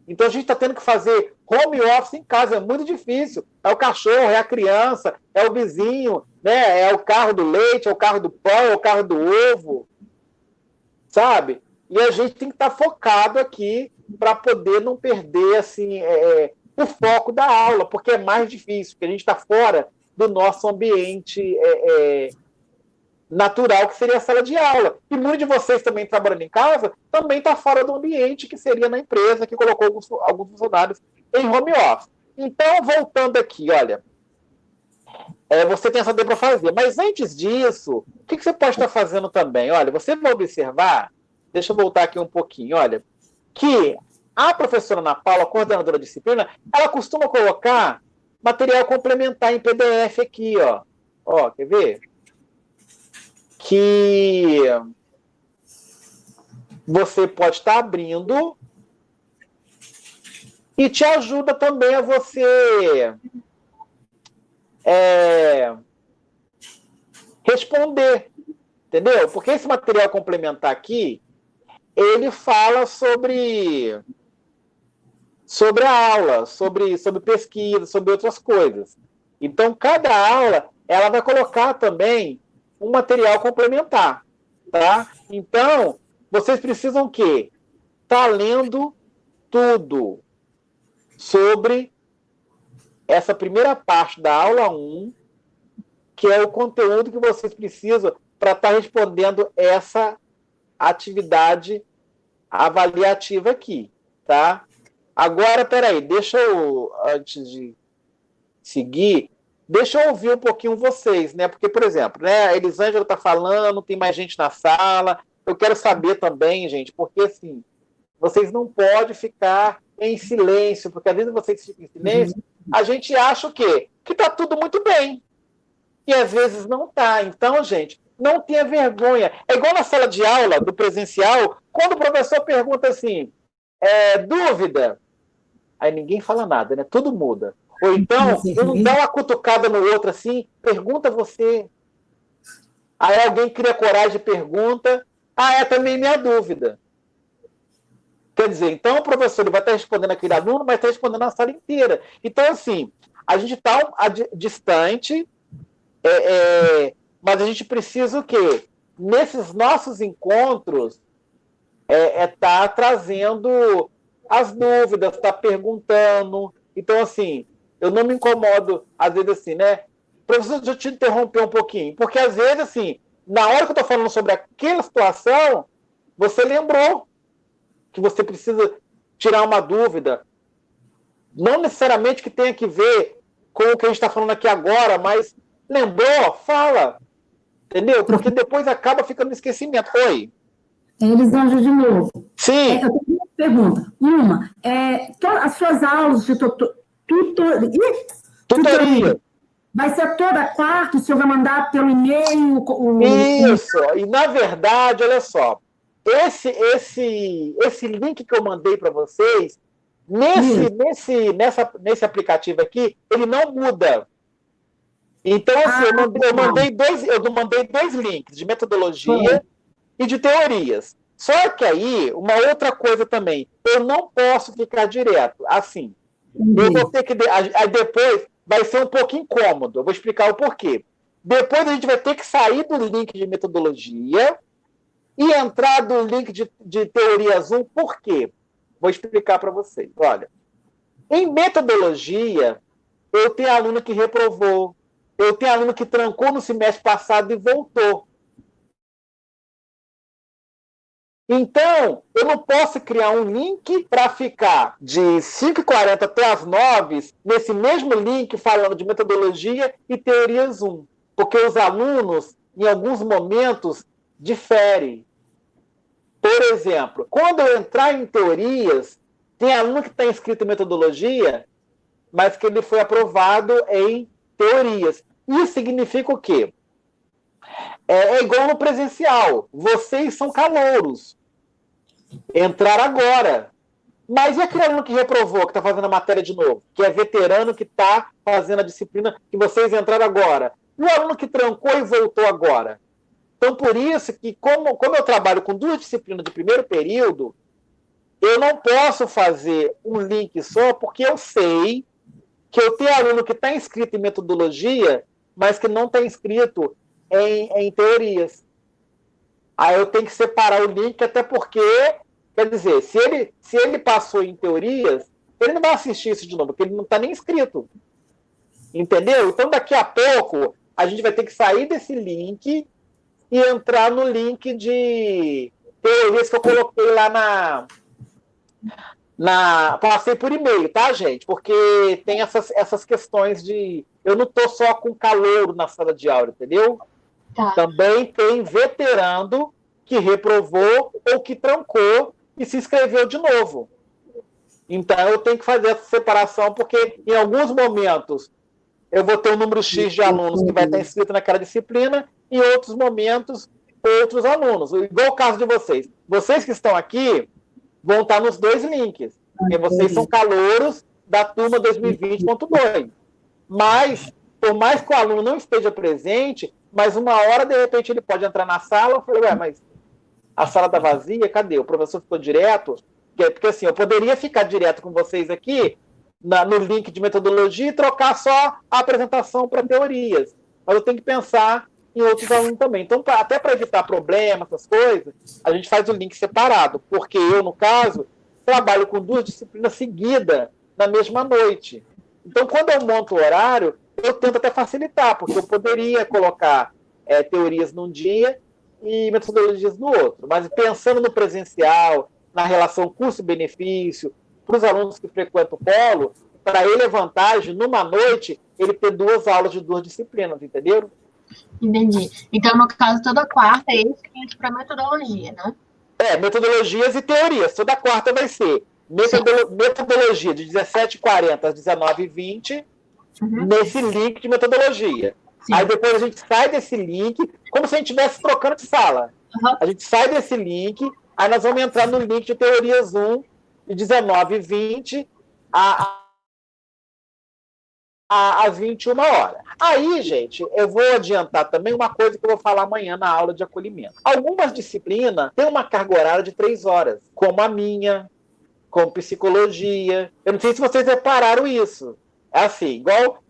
Então a gente está tendo que fazer home office em casa, é muito difícil. É o cachorro, é a criança, é o vizinho, né? É o carro do leite, é o carro do pão, é o carro do ovo. Sabe? E a gente tem que estar focado aqui para poder não perder assim, o foco da aula, porque é mais difícil, porque a gente está fora do nosso ambiente natural, que seria a sala de aula. E muitos de vocês também trabalhando em casa, também está fora do ambiente que seria na empresa, que colocou alguns funcionários em home office. Então, voltando aqui, olha, você tem essa para fazer. Mas antes disso, o que você pode estar fazendo também? Olha, você vai observar, deixa eu voltar aqui um pouquinho, olha, que a professora Ana Paula, a coordenadora da disciplina, ela costuma colocar material complementar em PDF aqui, ó. Ó, quer ver? Que você pode estar abrindo e te ajuda também a você responder, entendeu? Porque esse material complementar aqui, ele fala sobre a aula, sobre pesquisa, sobre outras coisas. Então, cada aula, ela vai colocar também um material complementar, tá? Então, vocês precisam o quê? Tá lendo tudo sobre essa primeira parte da aula 1, que é o conteúdo que vocês precisam para estar respondendo essa atividade avaliativa aqui, tá? Agora, peraí, deixa eu, antes de seguir, deixa eu ouvir um pouquinho vocês, né? Porque, por exemplo, né, a Elisângela está falando, tem mais gente na sala. Eu quero saber também, gente, porque assim, vocês não podem ficar em silêncio, porque às vezes vocês ficam em silêncio, a gente acha o quê? Que está tudo muito bem. E às vezes não está. Então, gente, não tenha vergonha. É igual na sala de aula do presencial, quando o professor pergunta assim, dúvida? Aí ninguém fala nada, né? Tudo muda. Ou então, um dá uma cutucada no outro assim, pergunta você. Aí alguém cria coragem e pergunta, é também minha dúvida. Quer dizer, então o professor vai estar respondendo aquele aluno, mas está respondendo a sala inteira. Então, assim, a gente está distante, mas a gente precisa o quê? Nesses nossos encontros, tá trazendo as dúvidas, tá perguntando. Então, assim, eu não me incomodo, às vezes, assim, né? Professor, deixa eu te interromper um pouquinho. Porque, às vezes, assim, na hora que eu estou falando sobre aquela situação, você lembrou que você precisa tirar uma dúvida. Não necessariamente que tenha que ver com o que a gente está falando aqui agora, mas lembrou, fala. Entendeu? Porque depois acaba ficando no esquecimento. Oi. Elisângela, de novo. Sim. Eu tenho uma pergunta. Uma, as suas aulas de tutoria, vai ser toda quarta? O senhor vai mandar pelo e-mail? Isso. E, na verdade, olha só, esse link que eu mandei para vocês, nesse aplicativo aqui, ele não muda. Então, assim, eu mandei dois links de metodologia e de teorias. Só que aí, uma outra coisa também, eu não posso ficar direto. Assim, eu vou ter que... Aí depois vai ser um pouco incômodo. Eu vou explicar o porquê. Depois a gente vai ter que sair do link de metodologia e entrar do link de teorias 1. Por quê? Vou explicar para vocês. Olha, em metodologia, eu tenho aluno que reprovou, eu tenho aluno que trancou no semestre passado e voltou. Então, eu não posso criar um link para ficar de 5h40 até as 9 nesse mesmo link falando de metodologia e teoria Zoom. Porque os alunos, em alguns momentos, diferem. Por exemplo, quando eu entrar em teorias, tem aluno que está inscrito em metodologia, mas que ele foi aprovado em teorias. Isso significa o quê? É igual no presencial. Vocês são calouros. Entraram agora. Mas e aquele aluno que reprovou, que está fazendo a matéria de novo? Que é veterano, que está fazendo a disciplina que vocês entraram agora? E o aluno que trancou e voltou agora? Então, por isso que, como eu trabalho com 2 disciplinas de primeiro período, eu não posso fazer um link só, porque eu sei que eu tenho aluno que está inscrito em metodologia, mas que não está inscrito em teorias. Aí eu tenho que separar o link, até porque, quer dizer, se ele passou em teorias, ele não vai assistir isso de novo, porque ele não está nem inscrito. Entendeu? Então, daqui a pouco, a gente vai ter que sair desse link e entrar no link de teorias que eu coloquei lá passei por e-mail, tá, gente? Porque tem essas questões de... Eu não estou só com calouro na sala de aula, entendeu? Tá. Também tem veterano que reprovou ou que trancou e se inscreveu de novo. Então, eu tenho que fazer essa separação, porque em alguns momentos eu vou ter um número X de alunos que vai estar inscrito naquela disciplina, e em outros momentos, outros alunos. Igual o caso de vocês. Vocês que estão aqui vão estar nos 2 links, porque vocês são calouros da turma 2020.2. Mas, por mais que o aluno não esteja presente, mas uma hora, de repente, ele pode entrar na sala. Eu falei, mas a sala está vazia, cadê? O professor ficou direto? Porque assim, eu poderia ficar direto com vocês aqui, no link de metodologia, e trocar só a apresentação para teorias. Mas eu tenho que pensar em outros alunos também. Então, até para evitar problemas, essas coisas, a gente faz o link separado, porque eu, no caso, trabalho com 2 disciplinas seguidas na mesma noite. Então, quando eu monto o horário, eu tento até facilitar, porque eu poderia colocar teorias num dia e metodologias no outro. Mas pensando no presencial, na relação custo-benefício, para os alunos que frequentam o polo, para ele é vantagem, numa noite, ele ter 2 aulas de 2 disciplinas, entenderam? Entendi. Então, no caso, toda quarta é esse link para metodologia, né? Metodologias e teorias. Toda quarta vai ser metodologia de 17h40 às 19h20, nesse link de metodologia. Sim. Aí depois a gente sai desse link, como se a gente estivesse trocando de sala. A gente sai desse link, aí nós vamos entrar no link de teorias 1, de 19h20 às 21h. Aí, gente, eu vou adiantar também uma coisa que eu vou falar amanhã na aula de acolhimento. Algumas disciplinas têm uma carga horária de 3 horas, como a minha, como psicologia. Eu não sei se vocês repararam isso. É assim, igual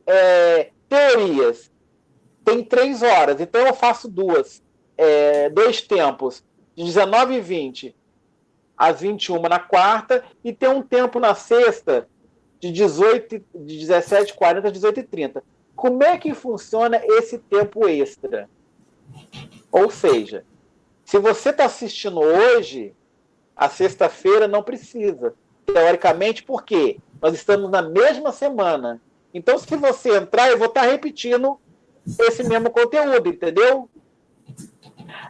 teorias. Tem 3 horas, então eu faço 2 tempos, de 19h20 às 21h na quarta, e tem um tempo na sexta, de 17h40 às 18h30. Como é que funciona esse tempo extra? Ou seja, se você está assistindo hoje, a sexta-feira não precisa. Teoricamente, por quê? Nós estamos na mesma semana. Então, se você entrar, eu vou estar repetindo esse mesmo conteúdo, entendeu?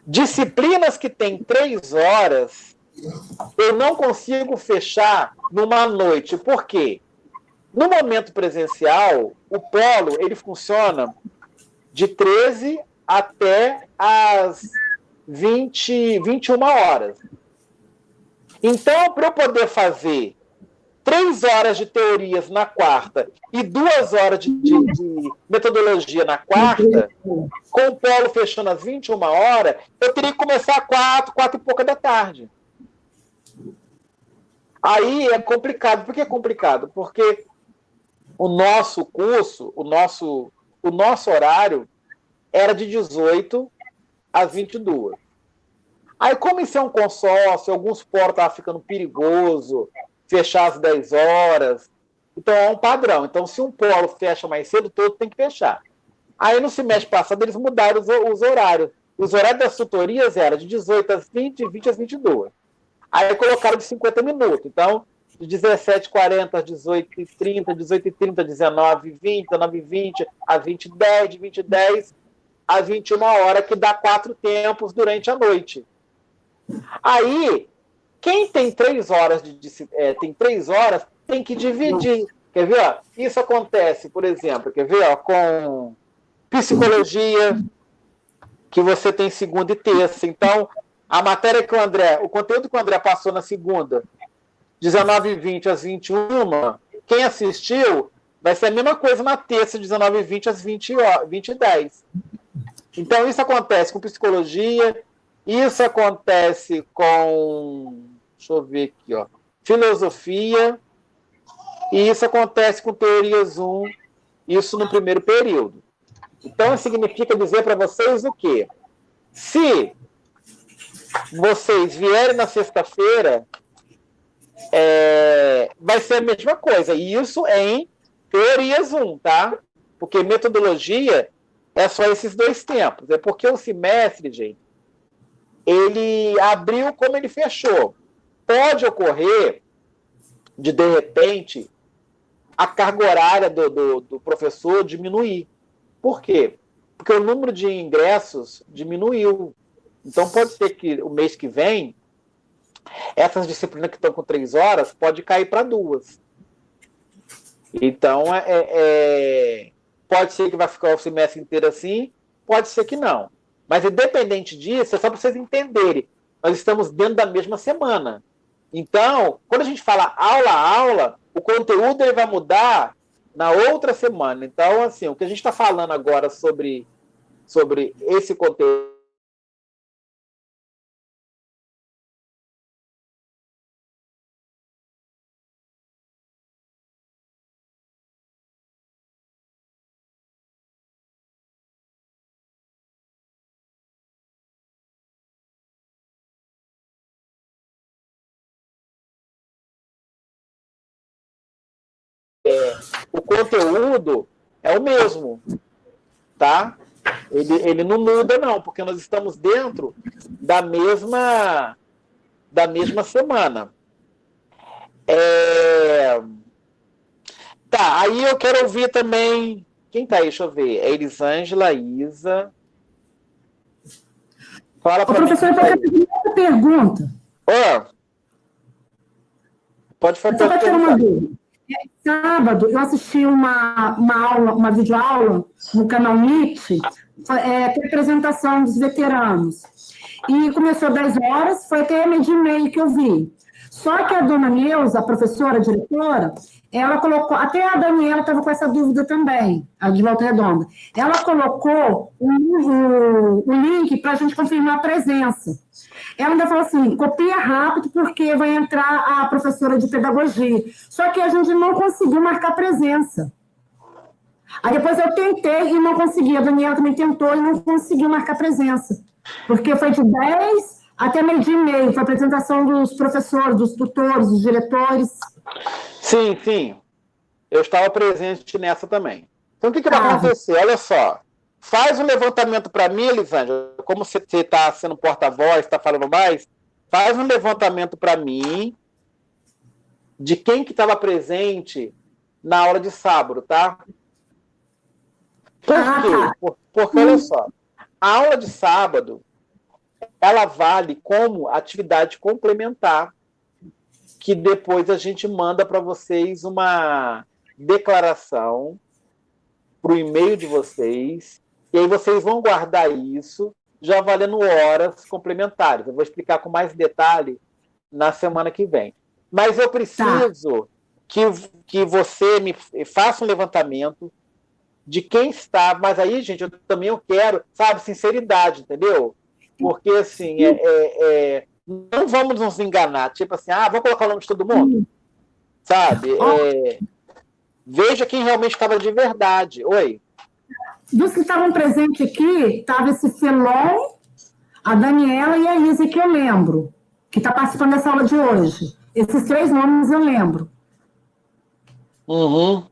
Disciplinas que têm 3 horas, eu não consigo fechar numa noite. Por quê? No momento presencial, o polo ele funciona de 13 até as 21h. Então, para eu poder fazer 3 horas de teorias na quarta e 2 horas de metodologia na quarta, com o polo fechando às 21h, eu teria que começar às 4 e pouca da tarde. Aí é complicado. Por que é complicado? Porque o nosso curso, o nosso horário era de 18 às 22. Aí, como isso é um consórcio, alguns polos estavam ficando perigoso, fechar às 10 horas. Então, é um padrão. Então, se um polo fecha mais cedo, todo tem que fechar. Aí, no semestre passado, eles mudaram os horários. os horários das tutorias eram de 18 às 20 e 20 às 22. Aí colocaram de 50 minutos. Então, de 17h40 às 18h30, 18h30 às 19h20, 19h20 às 20h10, de 20h10 às 21h, que dá 4 tempos durante a noite. Aí, quem tem 3 horas, tem que dividir. Quer ver? Ó? Isso acontece, por exemplo, quer ver? Ó, com psicologia, que você tem segunda e terça. Então, a matéria que o conteúdo que o André passou na segunda, 19h20 às 21h, quem assistiu vai ser a mesma coisa na terça, 19h20 às 20h10. Então, isso acontece com psicologia, isso acontece com, deixa eu ver aqui, ó, filosofia, e isso acontece com teorias 1, isso no primeiro período. Então, significa dizer para vocês o quê? Se vocês vierem na sexta-feira, vai ser a mesma coisa. E isso é em teorias 1, tá? Porque metodologia é só esses 2 tempos. É porque o semestre, gente, ele abriu como ele fechou. Pode ocorrer de repente, a carga horária do professor diminuir. Por quê? Porque o número de ingressos diminuiu. Então, pode ser que o mês que vem, essas disciplinas que estão com 3 horas, pode cair para 2. Então, pode ser que vai ficar o semestre inteiro assim, pode ser que não. Mas, independente disso, é só para vocês entenderem. Nós estamos dentro da mesma semana. Então, quando a gente fala aula a aula, o conteúdo ele vai mudar na outra semana. Então, assim, o que a gente está falando agora sobre esse conteúdo, o conteúdo é o mesmo, tá? Ele não muda, não, porque nós estamos dentro da mesma semana. Tá, aí eu quero ouvir também. Quem tá aí? Deixa eu ver. É Elisângela, Isa. Fala para mim. Professor, eu fazer uma pergunta. Pode fazer. Só para ter uma dúvida. Sábado, eu assisti uma aula, uma videoaula no canal Meet, com apresentação dos veteranos. E começou às 10 horas, foi até 12h30 que eu vi. Só que a dona Neuza, a professora, a diretora, ela colocou, até a Daniela estava com essa dúvida também, a de Volta Redonda. Ela colocou o link para a gente confirmar a presença. Ela ainda falou assim, copia rápido porque vai entrar a professora de pedagogia. Só que a gente não conseguiu marcar presença. Aí depois eu tentei e não consegui. A Daniela também tentou e não conseguiu marcar presença. Porque foi de 10 até 12h30. Foi a apresentação dos professores, dos tutores, dos diretores. Sim, sim. Eu estava presente nessa também. Então, o que vai acontecer? Olha só. Faz um levantamento para mim, Elisângela. Como você está sendo porta-voz, está falando mais, faz um levantamento para mim de quem que estava presente na aula de sábado, tá? Por quê? Porque, olha só, a aula de sábado, ela vale como atividade complementar, que depois a gente manda para vocês uma declaração para o e-mail de vocês, e aí vocês vão guardar isso, já valendo horas complementares. Eu vou explicar com mais detalhe na semana que vem. Mas eu preciso que você me faça um levantamento de quem está, mas aí, gente, eu quero, sabe, sinceridade, entendeu? Porque, assim, não vamos nos enganar, tipo assim, vamos colocar o nome de todo mundo, sabe? Veja quem realmente estava de verdade. Oi? Dos que estavam presentes aqui, estava esse Felon, a Daniela e a Isa, que eu lembro, que está participando dessa aula de hoje. Esses 3 nomes eu lembro. Uhum.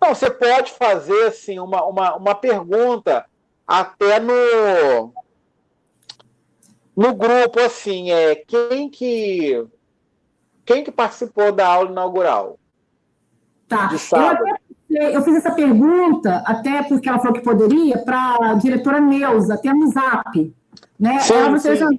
Não, você pode fazer assim, uma pergunta até no grupo, assim, quem que participou da aula inaugural Tá. de sábado? Eu fiz essa pergunta, até porque ela falou que poderia, para a diretora Neuza, até no Zap. Né? Ela, Sim, você sim.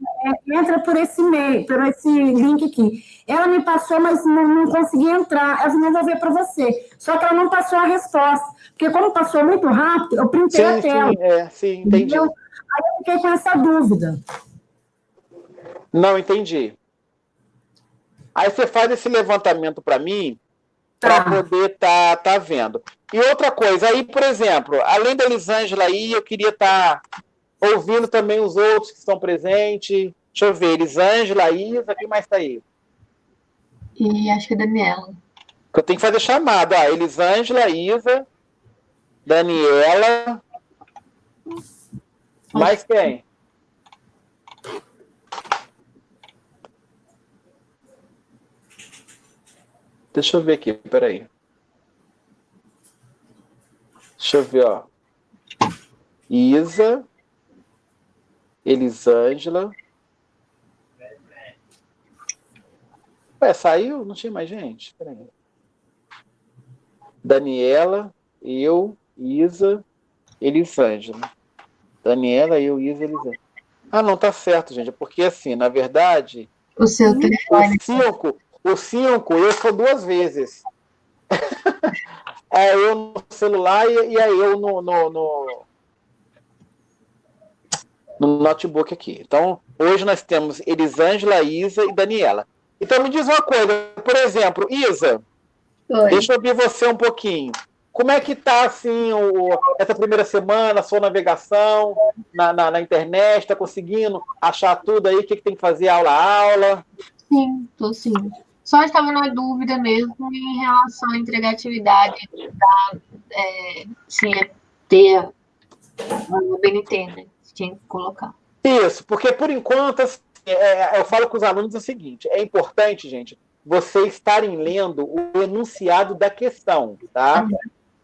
entra por esse e-mail, por esse link aqui. Ela me passou, mas não consegui entrar. Ela falou, não vou ver para você. Só que ela não passou a resposta. Porque como passou muito rápido, eu printei a Sim, tela. sim, Entendeu? entendi. Aí eu fiquei com essa dúvida. Não, entendi. Aí você faz esse levantamento para mim, para Tá. poder tá vendo. E outra coisa, aí, por exemplo, além da Elisângela aí, eu queria estar ouvindo também os outros que estão presentes. Deixa eu ver, Elisângela, Isa, quem mais está aí? E acho que a Daniela. Que eu tenho que fazer chamada. Elisângela, Isa, Daniela. Mais quem? Deixa eu ver aqui, peraí. Deixa eu ver, ó. Isa, Elisângela. Ué, saiu? Não tinha mais gente? Peraí. Daniela, eu, Isa, Elisângela. Daniela, eu, Isa, Elisângela. Ah, não, tá certo, gente. Porque assim, na verdade, O seu telefone. o 5 eu sou 2 vezes. É eu no celular e aí eu no notebook aqui. Então, hoje nós temos Elisângela, Isa e Daniela. Então, me diz uma coisa, por exemplo, Isa, Oi. deixa eu ouvir você um pouquinho. Como é que está assim, essa primeira semana, a sua navegação na internet? Está conseguindo achar tudo aí? O que tem que fazer aula a aula? Sim, tô sim. Só estava na dúvida mesmo em relação à entregar atividade se ia ter a BNT, né? Se tinha que colocar. Isso, porque por enquanto eu falo com os alunos o seguinte: é importante, gente, vocês estarem lendo o enunciado da questão, tá?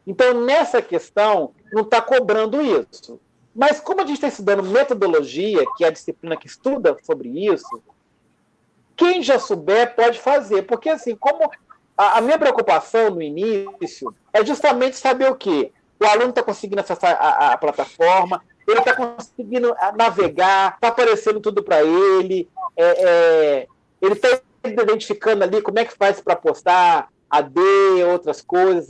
Então, nessa questão, não está cobrando isso. Mas como a gente está estudando metodologia, que é a disciplina que estuda sobre isso, quem já souber pode fazer. Porque, assim, como a minha preocupação no início é justamente saber o quê? O aluno está conseguindo acessar a plataforma, ele está conseguindo navegar, está aparecendo tudo para ele, ele está identificando ali como é que faz para postar AD, outras coisas,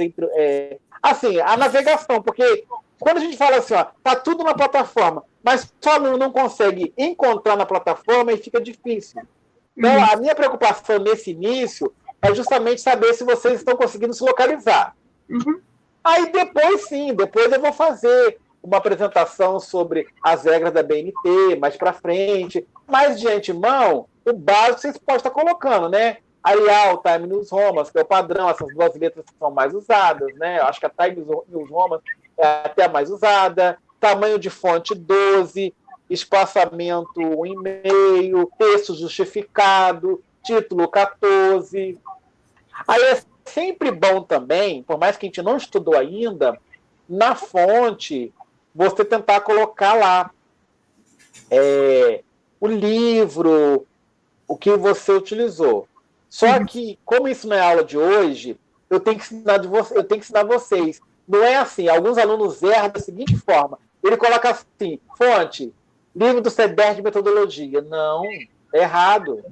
assim, a navegação, porque quando a gente fala assim, ó, tá tudo na plataforma, mas o aluno não consegue encontrar na plataforma e fica difícil. Então, a minha preocupação nesse início é justamente saber se vocês estão conseguindo se localizar. Uhum. Aí depois sim, depois eu vou fazer uma apresentação sobre as regras da BNT, mais para frente, mas de antemão, o básico vocês podem estar colocando, né? Arial, Time News Romas, que é o padrão, essas 2 letras que são mais usadas, né? Eu acho que a Time News Romas é até a mais usada, tamanho de fonte 12, espaçamento 1,5, texto justificado, título 14. Aí é sempre bom também, por mais que a gente não estudou ainda, na fonte, você tentar colocar lá o livro, o que você utilizou. Só que, como isso não é aula de hoje, eu tenho que ensinar vocês. Não é assim, alguns alunos erram da seguinte forma. Ele coloca assim, fonte, livro do CEDER de metodologia. Não, é errado.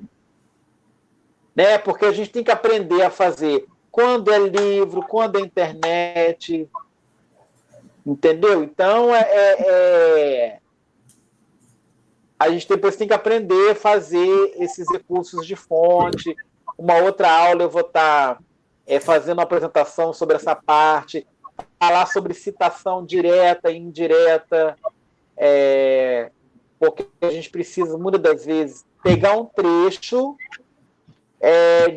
Né? Porque a gente tem que aprender a fazer quando é livro, quando é internet. Entendeu? Então, a gente depois tem que aprender a fazer esses recursos de fonte. Uma outra aula eu vou estar fazendo uma apresentação sobre essa parte, falar sobre citação direta e indireta, porque a gente precisa, muitas das vezes, pegar um trecho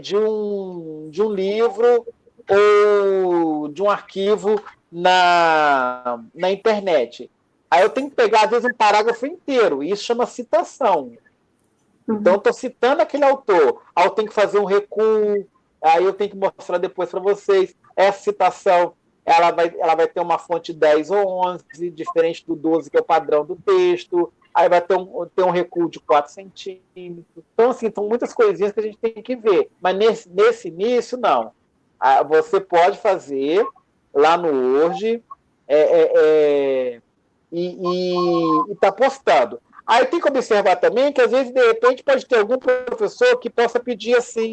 de um livro ou de um arquivo na internet. Aí eu tenho que pegar, às vezes, um parágrafo inteiro, e isso chama citação. Então, eu estou citando aquele autor. Aí eu tenho que fazer um recuo, aí eu tenho que mostrar depois para vocês essa citação ela vai ter uma fonte 10 ou 11, diferente do 12, que é o padrão do texto. Aí vai ter um recuo de 4 centímetros. Então, assim, são muitas coisinhas que a gente tem que ver. Mas nesse início, não. Você pode fazer lá no Word e tá postando. Aí tem que observar também que, às vezes, de repente, pode ter algum professor que possa pedir assim,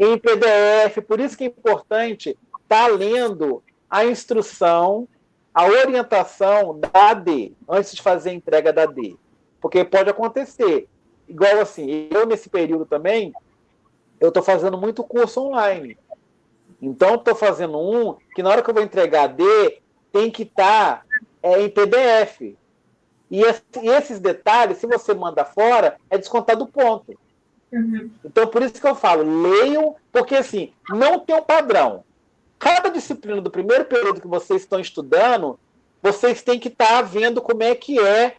em PDF. Por isso que é importante estar lendo a instrução, a orientação da AD, antes de fazer a entrega da AD. Porque pode acontecer. Igual assim, eu nesse período também, eu estou fazendo muito curso online. Então, estou fazendo um que na hora que eu vou entregar a AD, tem que estar em PDF. E esses detalhes, se você manda fora, é descontado o ponto. Uhum. Então, por isso que eu falo, leiam, porque assim, não tem um padrão. Cada disciplina do primeiro período que vocês estão estudando, vocês têm que estar vendo como é que é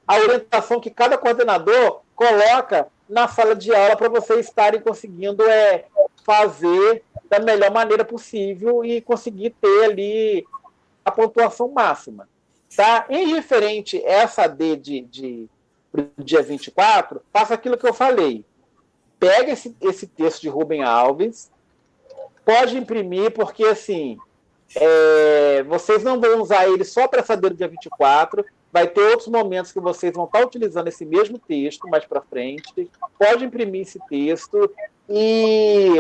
a orientação que cada coordenador coloca na sala de aula para vocês estarem conseguindo fazer da melhor maneira possível e conseguir ter ali a pontuação máxima. Tá? Indiferente essa AD de dia 24, faça aquilo que eu falei. Pega esse texto de Rubem Alves, pode imprimir, porque assim, vocês não vão usar ele só para essa AD do dia 24, vai ter outros momentos que vocês vão estar utilizando esse mesmo texto mais para frente. Pode imprimir esse texto e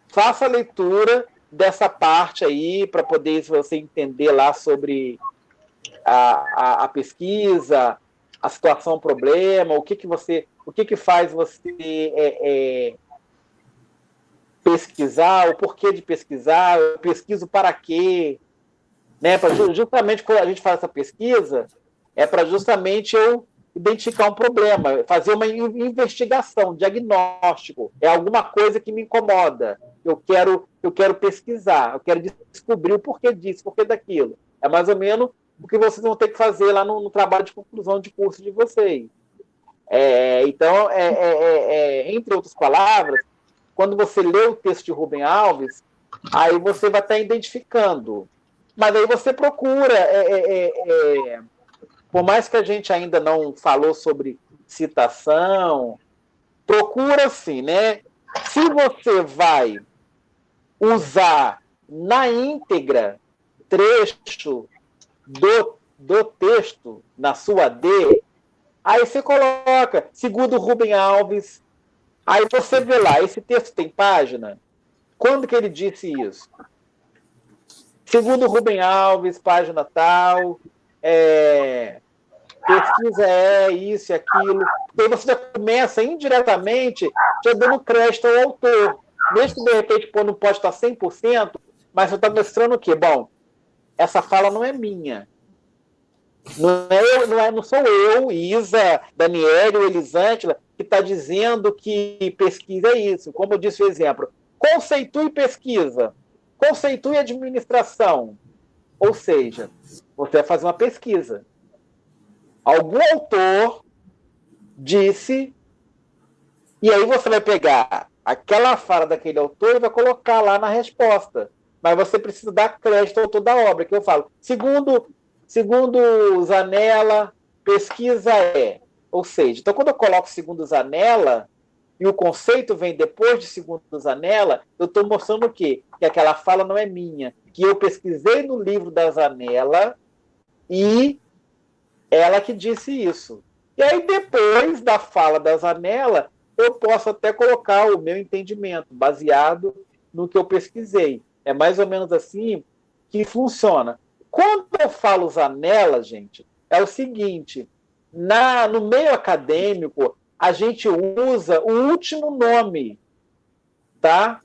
faça a leitura dessa parte aí, para poder você entender lá sobre a pesquisa, a situação, o problema, o que faz você pesquisar, o porquê de pesquisar, eu pesquiso para quê, né? Justamente quando a gente faz essa pesquisa, é para justamente eu identificar um problema, fazer uma investigação, um diagnóstico, é alguma coisa que me incomoda, eu quero pesquisar, eu quero descobrir o porquê disso, o porquê daquilo. É mais ou menos o que vocês vão ter que fazer lá no trabalho de conclusão de curso de vocês. Então, entre outras palavras, quando você lê o texto de Rubem Alves, aí você vai estar identificando. Mas aí você procura, por mais que a gente ainda não falou sobre citação, procura assim, né? Se você vai usar na íntegra trecho do texto na sua AD, aí você coloca, segundo Rubem Alves, aí você vê lá, esse texto tem página? Quando que ele disse isso? Segundo Rubem Alves, página tal, pesquisa isso e aquilo. E aí você já começa indiretamente já dando crédito ao autor. Mesmo que de repente não pode estar 100%, mas você está mostrando o quê? Bom, essa fala não é minha. Não sou eu, Isa, Daniele ou Elisângela, que está dizendo que pesquisa é isso. Como eu disse o exemplo, conceitue pesquisa, conceitue administração. Ou seja, você vai fazer uma pesquisa. Algum autor disse, e aí você vai pegar aquela fala daquele autor e vai colocar lá na resposta. Mas você precisa dar crédito ao autor da obra, que eu falo. Segundo Zanella, pesquisa ou seja, então quando eu coloco segundo Zanella e o conceito vem depois de segundo Zanella, eu estou mostrando o quê? Que aquela fala não é minha, que eu pesquisei no livro da Zanella e ela que disse isso. E aí depois da fala da Zanella, eu posso até colocar o meu entendimento, baseado no que eu pesquisei. É mais ou menos assim que funciona. Quando eu falo Zanella, gente, é o seguinte, no meio acadêmico, a gente usa o último nome, tá?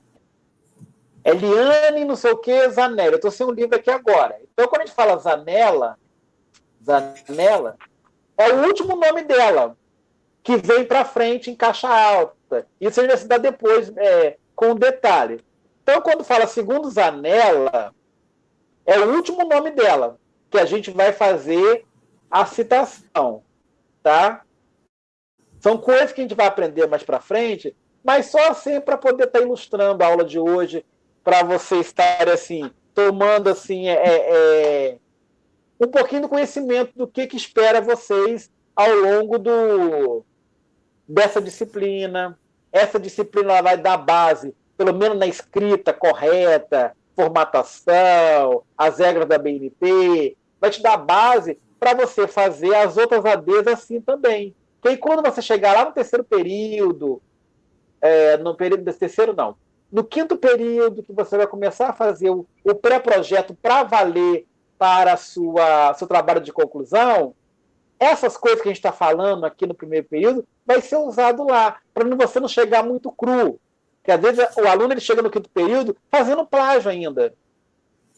Eliane não sei o que, Zanella. Eu estou sem um livro aqui agora. Então, quando a gente fala Zanella, é o último nome dela, que vem para frente em caixa alta. Isso a gente vai se dar depois, com detalhe. Então, quando fala segundo Zanella, é o último nome dela, que a gente vai fazer a citação, tá? São coisas que a gente vai aprender mais para frente, mas só assim para poder estar ilustrando a aula de hoje, para você estar assim, tomando assim, um pouquinho do conhecimento do que espera vocês ao longo dessa disciplina. Essa disciplina ela vai dar base, pelo menos na escrita correta, formatação, as regras da BNT, vai te dar base para você fazer as outras ADs assim também. Porque aí, quando você chegar lá no terceiro período, no período desse terceiro não, no quinto período, que você vai começar a fazer o pré-projeto para valer para seu trabalho de conclusão, essas coisas que a gente está falando aqui no primeiro período vai ser usado lá, para você não chegar muito cru. Porque às vezes o aluno ele chega no quinto período fazendo plágio ainda.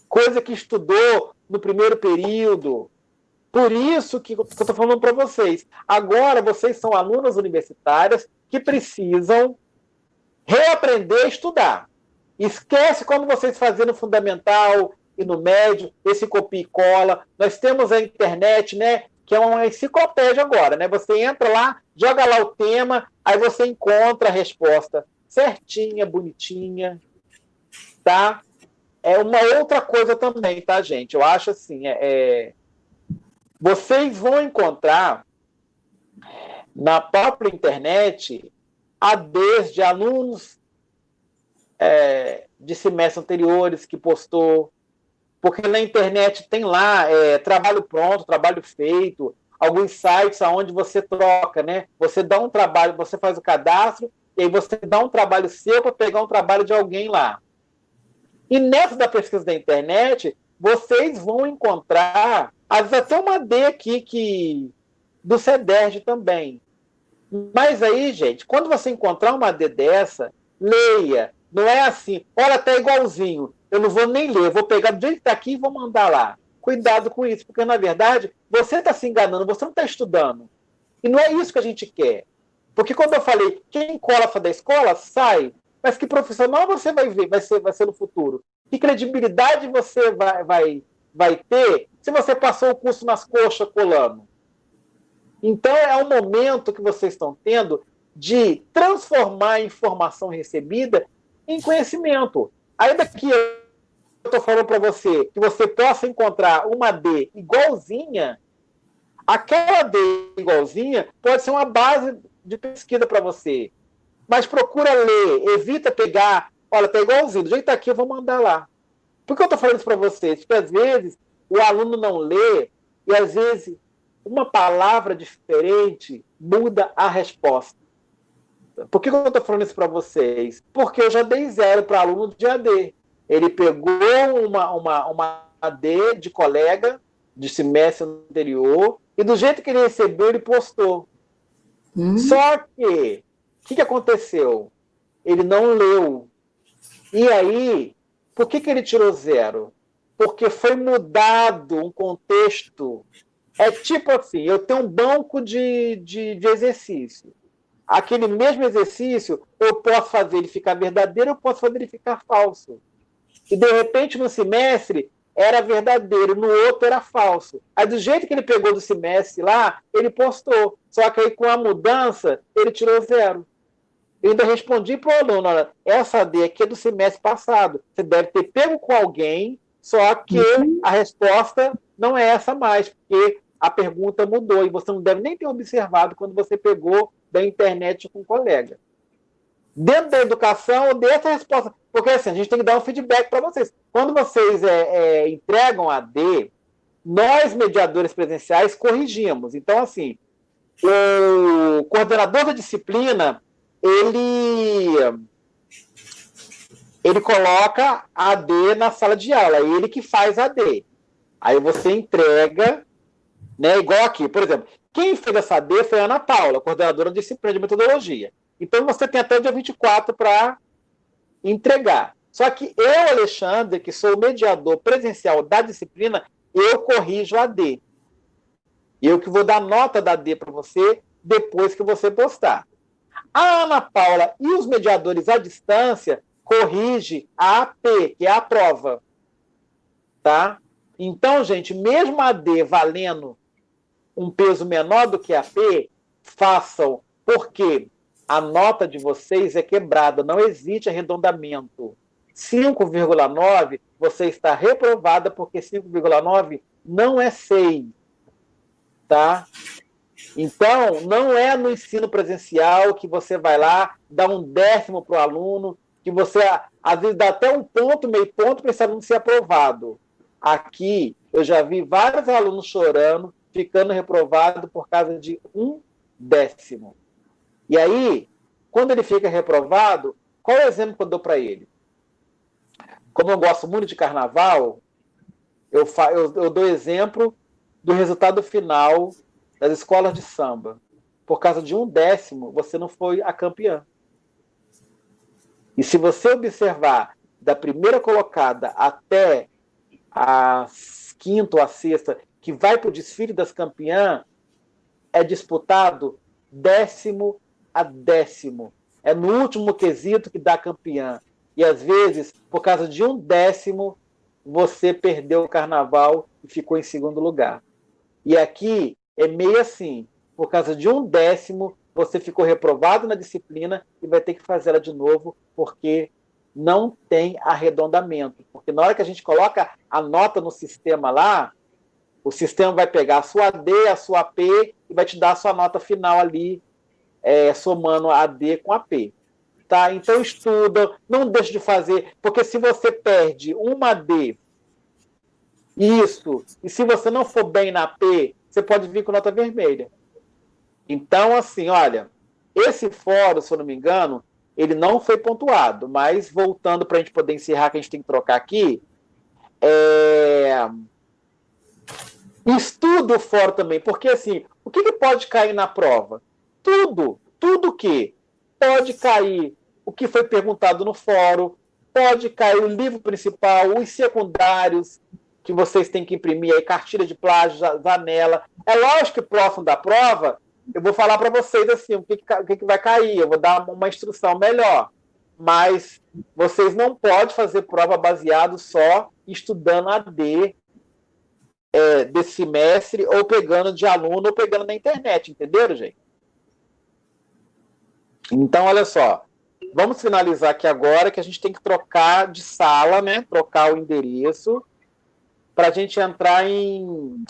Coisa que estudou no primeiro período. Por isso que eu estou falando para vocês. Agora vocês são alunas universitárias que precisam reaprender a estudar. Esquece quando vocês fazem no fundamental e no médio, esse copia e cola. Nós temos a internet, né? Que é uma enciclopédia agora, né? Você entra lá, joga lá o tema, aí você encontra a resposta certinha, bonitinha, tá? É uma outra coisa também, tá, gente? Eu acho assim, vocês vão encontrar na própria internet ADs de alunos de semestres anteriores que postou, porque na internet tem lá trabalho pronto, trabalho feito, alguns sites onde você troca, né? Você dá um trabalho, você faz o cadastro, e aí você dá um trabalho seu para pegar um trabalho de alguém lá. E nessa da pesquisa da internet, vocês vão encontrar, às vezes até uma AD aqui do CEDERJ também. Mas aí, gente, quando você encontrar uma AD dessa, leia. Não é assim, olha, tá igualzinho, eu não vou nem ler, eu vou pegar do jeito que está aqui e vou mandar lá. Cuidado com isso, porque, na verdade, você está se enganando, você não está estudando. E não é isso que a gente quer. Porque quando eu falei, quem cola da escola, sai. Mas que profissional você vai ver, vai ser no futuro? Que credibilidade você vai ter se você passou o curso nas coxas colando? Então, é um momento que vocês estão tendo de transformar a informação recebida em conhecimento. Aí daqui eu estou falando para você que você possa encontrar uma AD igualzinha, aquela AD igualzinha pode ser uma base de pesquisa para você. Mas procura ler, evita pegar, olha, está igualzinho, do jeito que está aqui eu vou mandar lá. Por que eu estou falando isso para vocês? Porque às vezes o aluno não lê e às vezes uma palavra diferente muda a resposta. Por que eu estou falando isso para vocês? Porque eu já dei 0 para aluno de AD. Ele pegou uma AD de colega de semestre anterior e do jeito que ele recebeu, ele postou. Só que, o que aconteceu? Ele não leu. E aí, por que ele tirou 0? Porque foi mudado um contexto. É tipo assim, eu tenho um banco de exercício. Aquele mesmo exercício, eu posso fazer ele ficar verdadeiro, eu posso fazer ele ficar falso. E, de repente, no semestre, era verdadeiro, no outro era falso. Aí, do jeito que ele pegou do semestre lá, ele postou. Só que aí, com a mudança, ele tirou 0. Eu ainda respondi para o aluno, olha, essa AD aqui é do semestre passado. Você deve ter pego com alguém, só que a resposta não é essa mais, porque a pergunta mudou e você não deve nem ter observado quando você pegou da internet com um colega. Dentro da educação, eu dei essa resposta. Porque assim, a gente tem que dar um feedback para vocês. Quando vocês entregam a AD, nós, mediadores presenciais, corrigimos. Então, assim, o coordenador da disciplina, ele coloca a AD na sala de aula, é ele que faz a AD. Aí você entrega, né, igual aqui, por exemplo, quem fez essa AD foi a Ana Paula, coordenadora de disciplina de metodologia. Então você tem até o dia 24 para entregar. Só que eu, Alexandre, que sou o mediador presencial da disciplina, eu corrijo a AD. Eu que vou dar nota da AD para você depois que você postar. A Ana Paula e os mediadores à distância corrigem a AP, que é a prova. Tá? Então, gente, mesmo a AD valendo um peso menor do que a AP, façam, porque a nota de vocês é quebrada, não existe arredondamento. 5,9, você está reprovada, porque 5,9 não é 6, tá? Então, não é no ensino presencial que você vai lá, dá um 10º para o aluno, que você, às vezes, dá até um ponto, meio ponto, para esse aluno ser aprovado. Aqui, eu já vi vários alunos chorando, ficando reprovado por causa de 1/10. E aí, quando ele fica reprovado, qual é o exemplo que eu dou para ele? Como eu gosto muito de carnaval, eu dou exemplo do resultado final das escolas de samba. Por causa de 1/10, você não foi a campeã. E se você observar da primeira colocada até a quinta ou a sexta, que vai para o desfile das campeãs, é disputado 10º a 10º. É no último quesito que dá campeã. E às vezes, por causa de 1/10, você perdeu o carnaval e ficou em segundo lugar. E aqui é meio assim, por causa de 1/10, você ficou reprovado na disciplina e vai ter que fazer ela de novo, porque não tem arredondamento. Porque na hora que a gente coloca a nota no sistema lá, o sistema vai pegar a sua AD, a sua AP e vai te dar a sua nota final ali, somando a AD com a AP. Tá? Então estuda, não deixe de fazer, porque se você perde uma AD, e se você não for bem na AP, você pode vir com nota vermelha. Então, assim, olha, esse fórum, se eu não me engano, ele não foi pontuado, mas voltando para a gente poder encerrar, que a gente tem que trocar aqui, estuda o fórum também, porque assim, o que pode cair na prova? Tudo que pode cair o que foi perguntado no fórum, pode cair o livro principal, os secundários, que vocês têm que imprimir aí, cartilha de plágio, janela. É lógico que próximo da prova, eu vou falar para vocês assim, o que vai cair, eu vou dar uma instrução melhor. Mas vocês não podem fazer prova baseado só estudando AD desse semestre, ou pegando de aluno, ou pegando na internet, entenderam, gente? Então, olha só, vamos finalizar aqui agora, que a gente tem que trocar de sala, né? Trocar o endereço, para a gente entrar em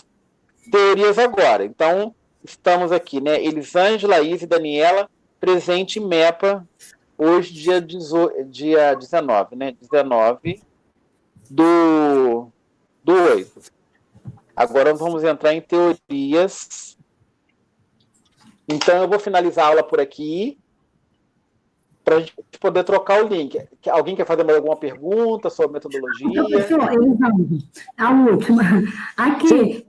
teorias agora. Então, estamos aqui, né? Elisângela, Laís e Daniela, presente em MEPA, hoje, dia 19, né? 19 do 8. Agora vamos entrar em teorias. Então, eu vou finalizar a aula por aqui, para a gente poder trocar o link. Alguém quer fazer mais alguma pergunta sobre metodologia? Professor, Elisângela, a última. Aqui,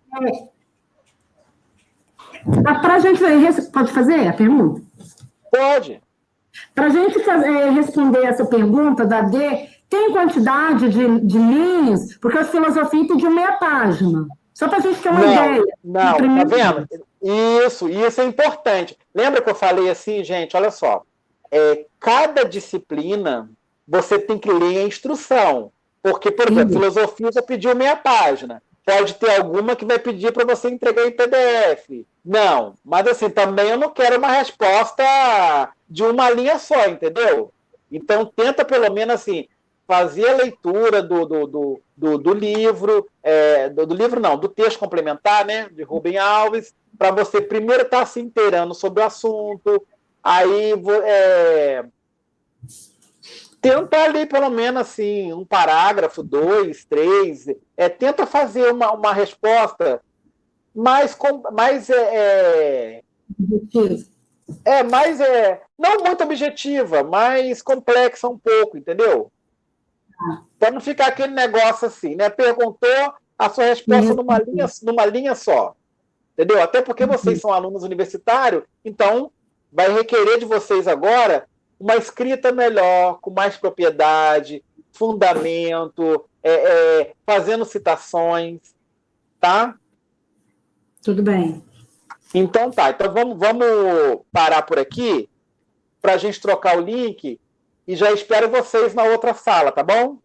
para a gente pode fazer a pergunta? Pode. Para a gente responder essa pergunta da D, tem quantidade de linhas? Porque a filosofia pediu meia página. Só para a gente ter uma ideia. Não, tá vendo? Isso é importante. Lembra que eu falei assim, gente, olha só, cada disciplina você tem que ler a instrução. Porque, por exemplo, filosofia já pediu meia página. Pode ter alguma que vai pedir para você entregar em PDF. Não, mas assim, também eu não quero uma resposta de uma linha só, entendeu? Então, tenta pelo menos assim, fazer a leitura do livro, do livro não, do texto complementar, né, de Rubem Alves, para você primeiro estar se inteirando sobre o assunto, aí tenta ler pelo menos assim, um parágrafo, 2, 3, tenta fazer uma resposta mais não muito objetiva, mais complexa um pouco, entendeu? Para não ficar aquele negócio assim, né? Perguntou, a sua resposta numa linha só, entendeu? Até porque vocês são alunos universitários, então vai requerer de vocês agora uma escrita melhor, com mais propriedade, fundamento, fazendo citações, tá? Tudo bem. Então tá, então vamos parar por aqui para a gente trocar o link e já espero vocês na outra sala, tá bom?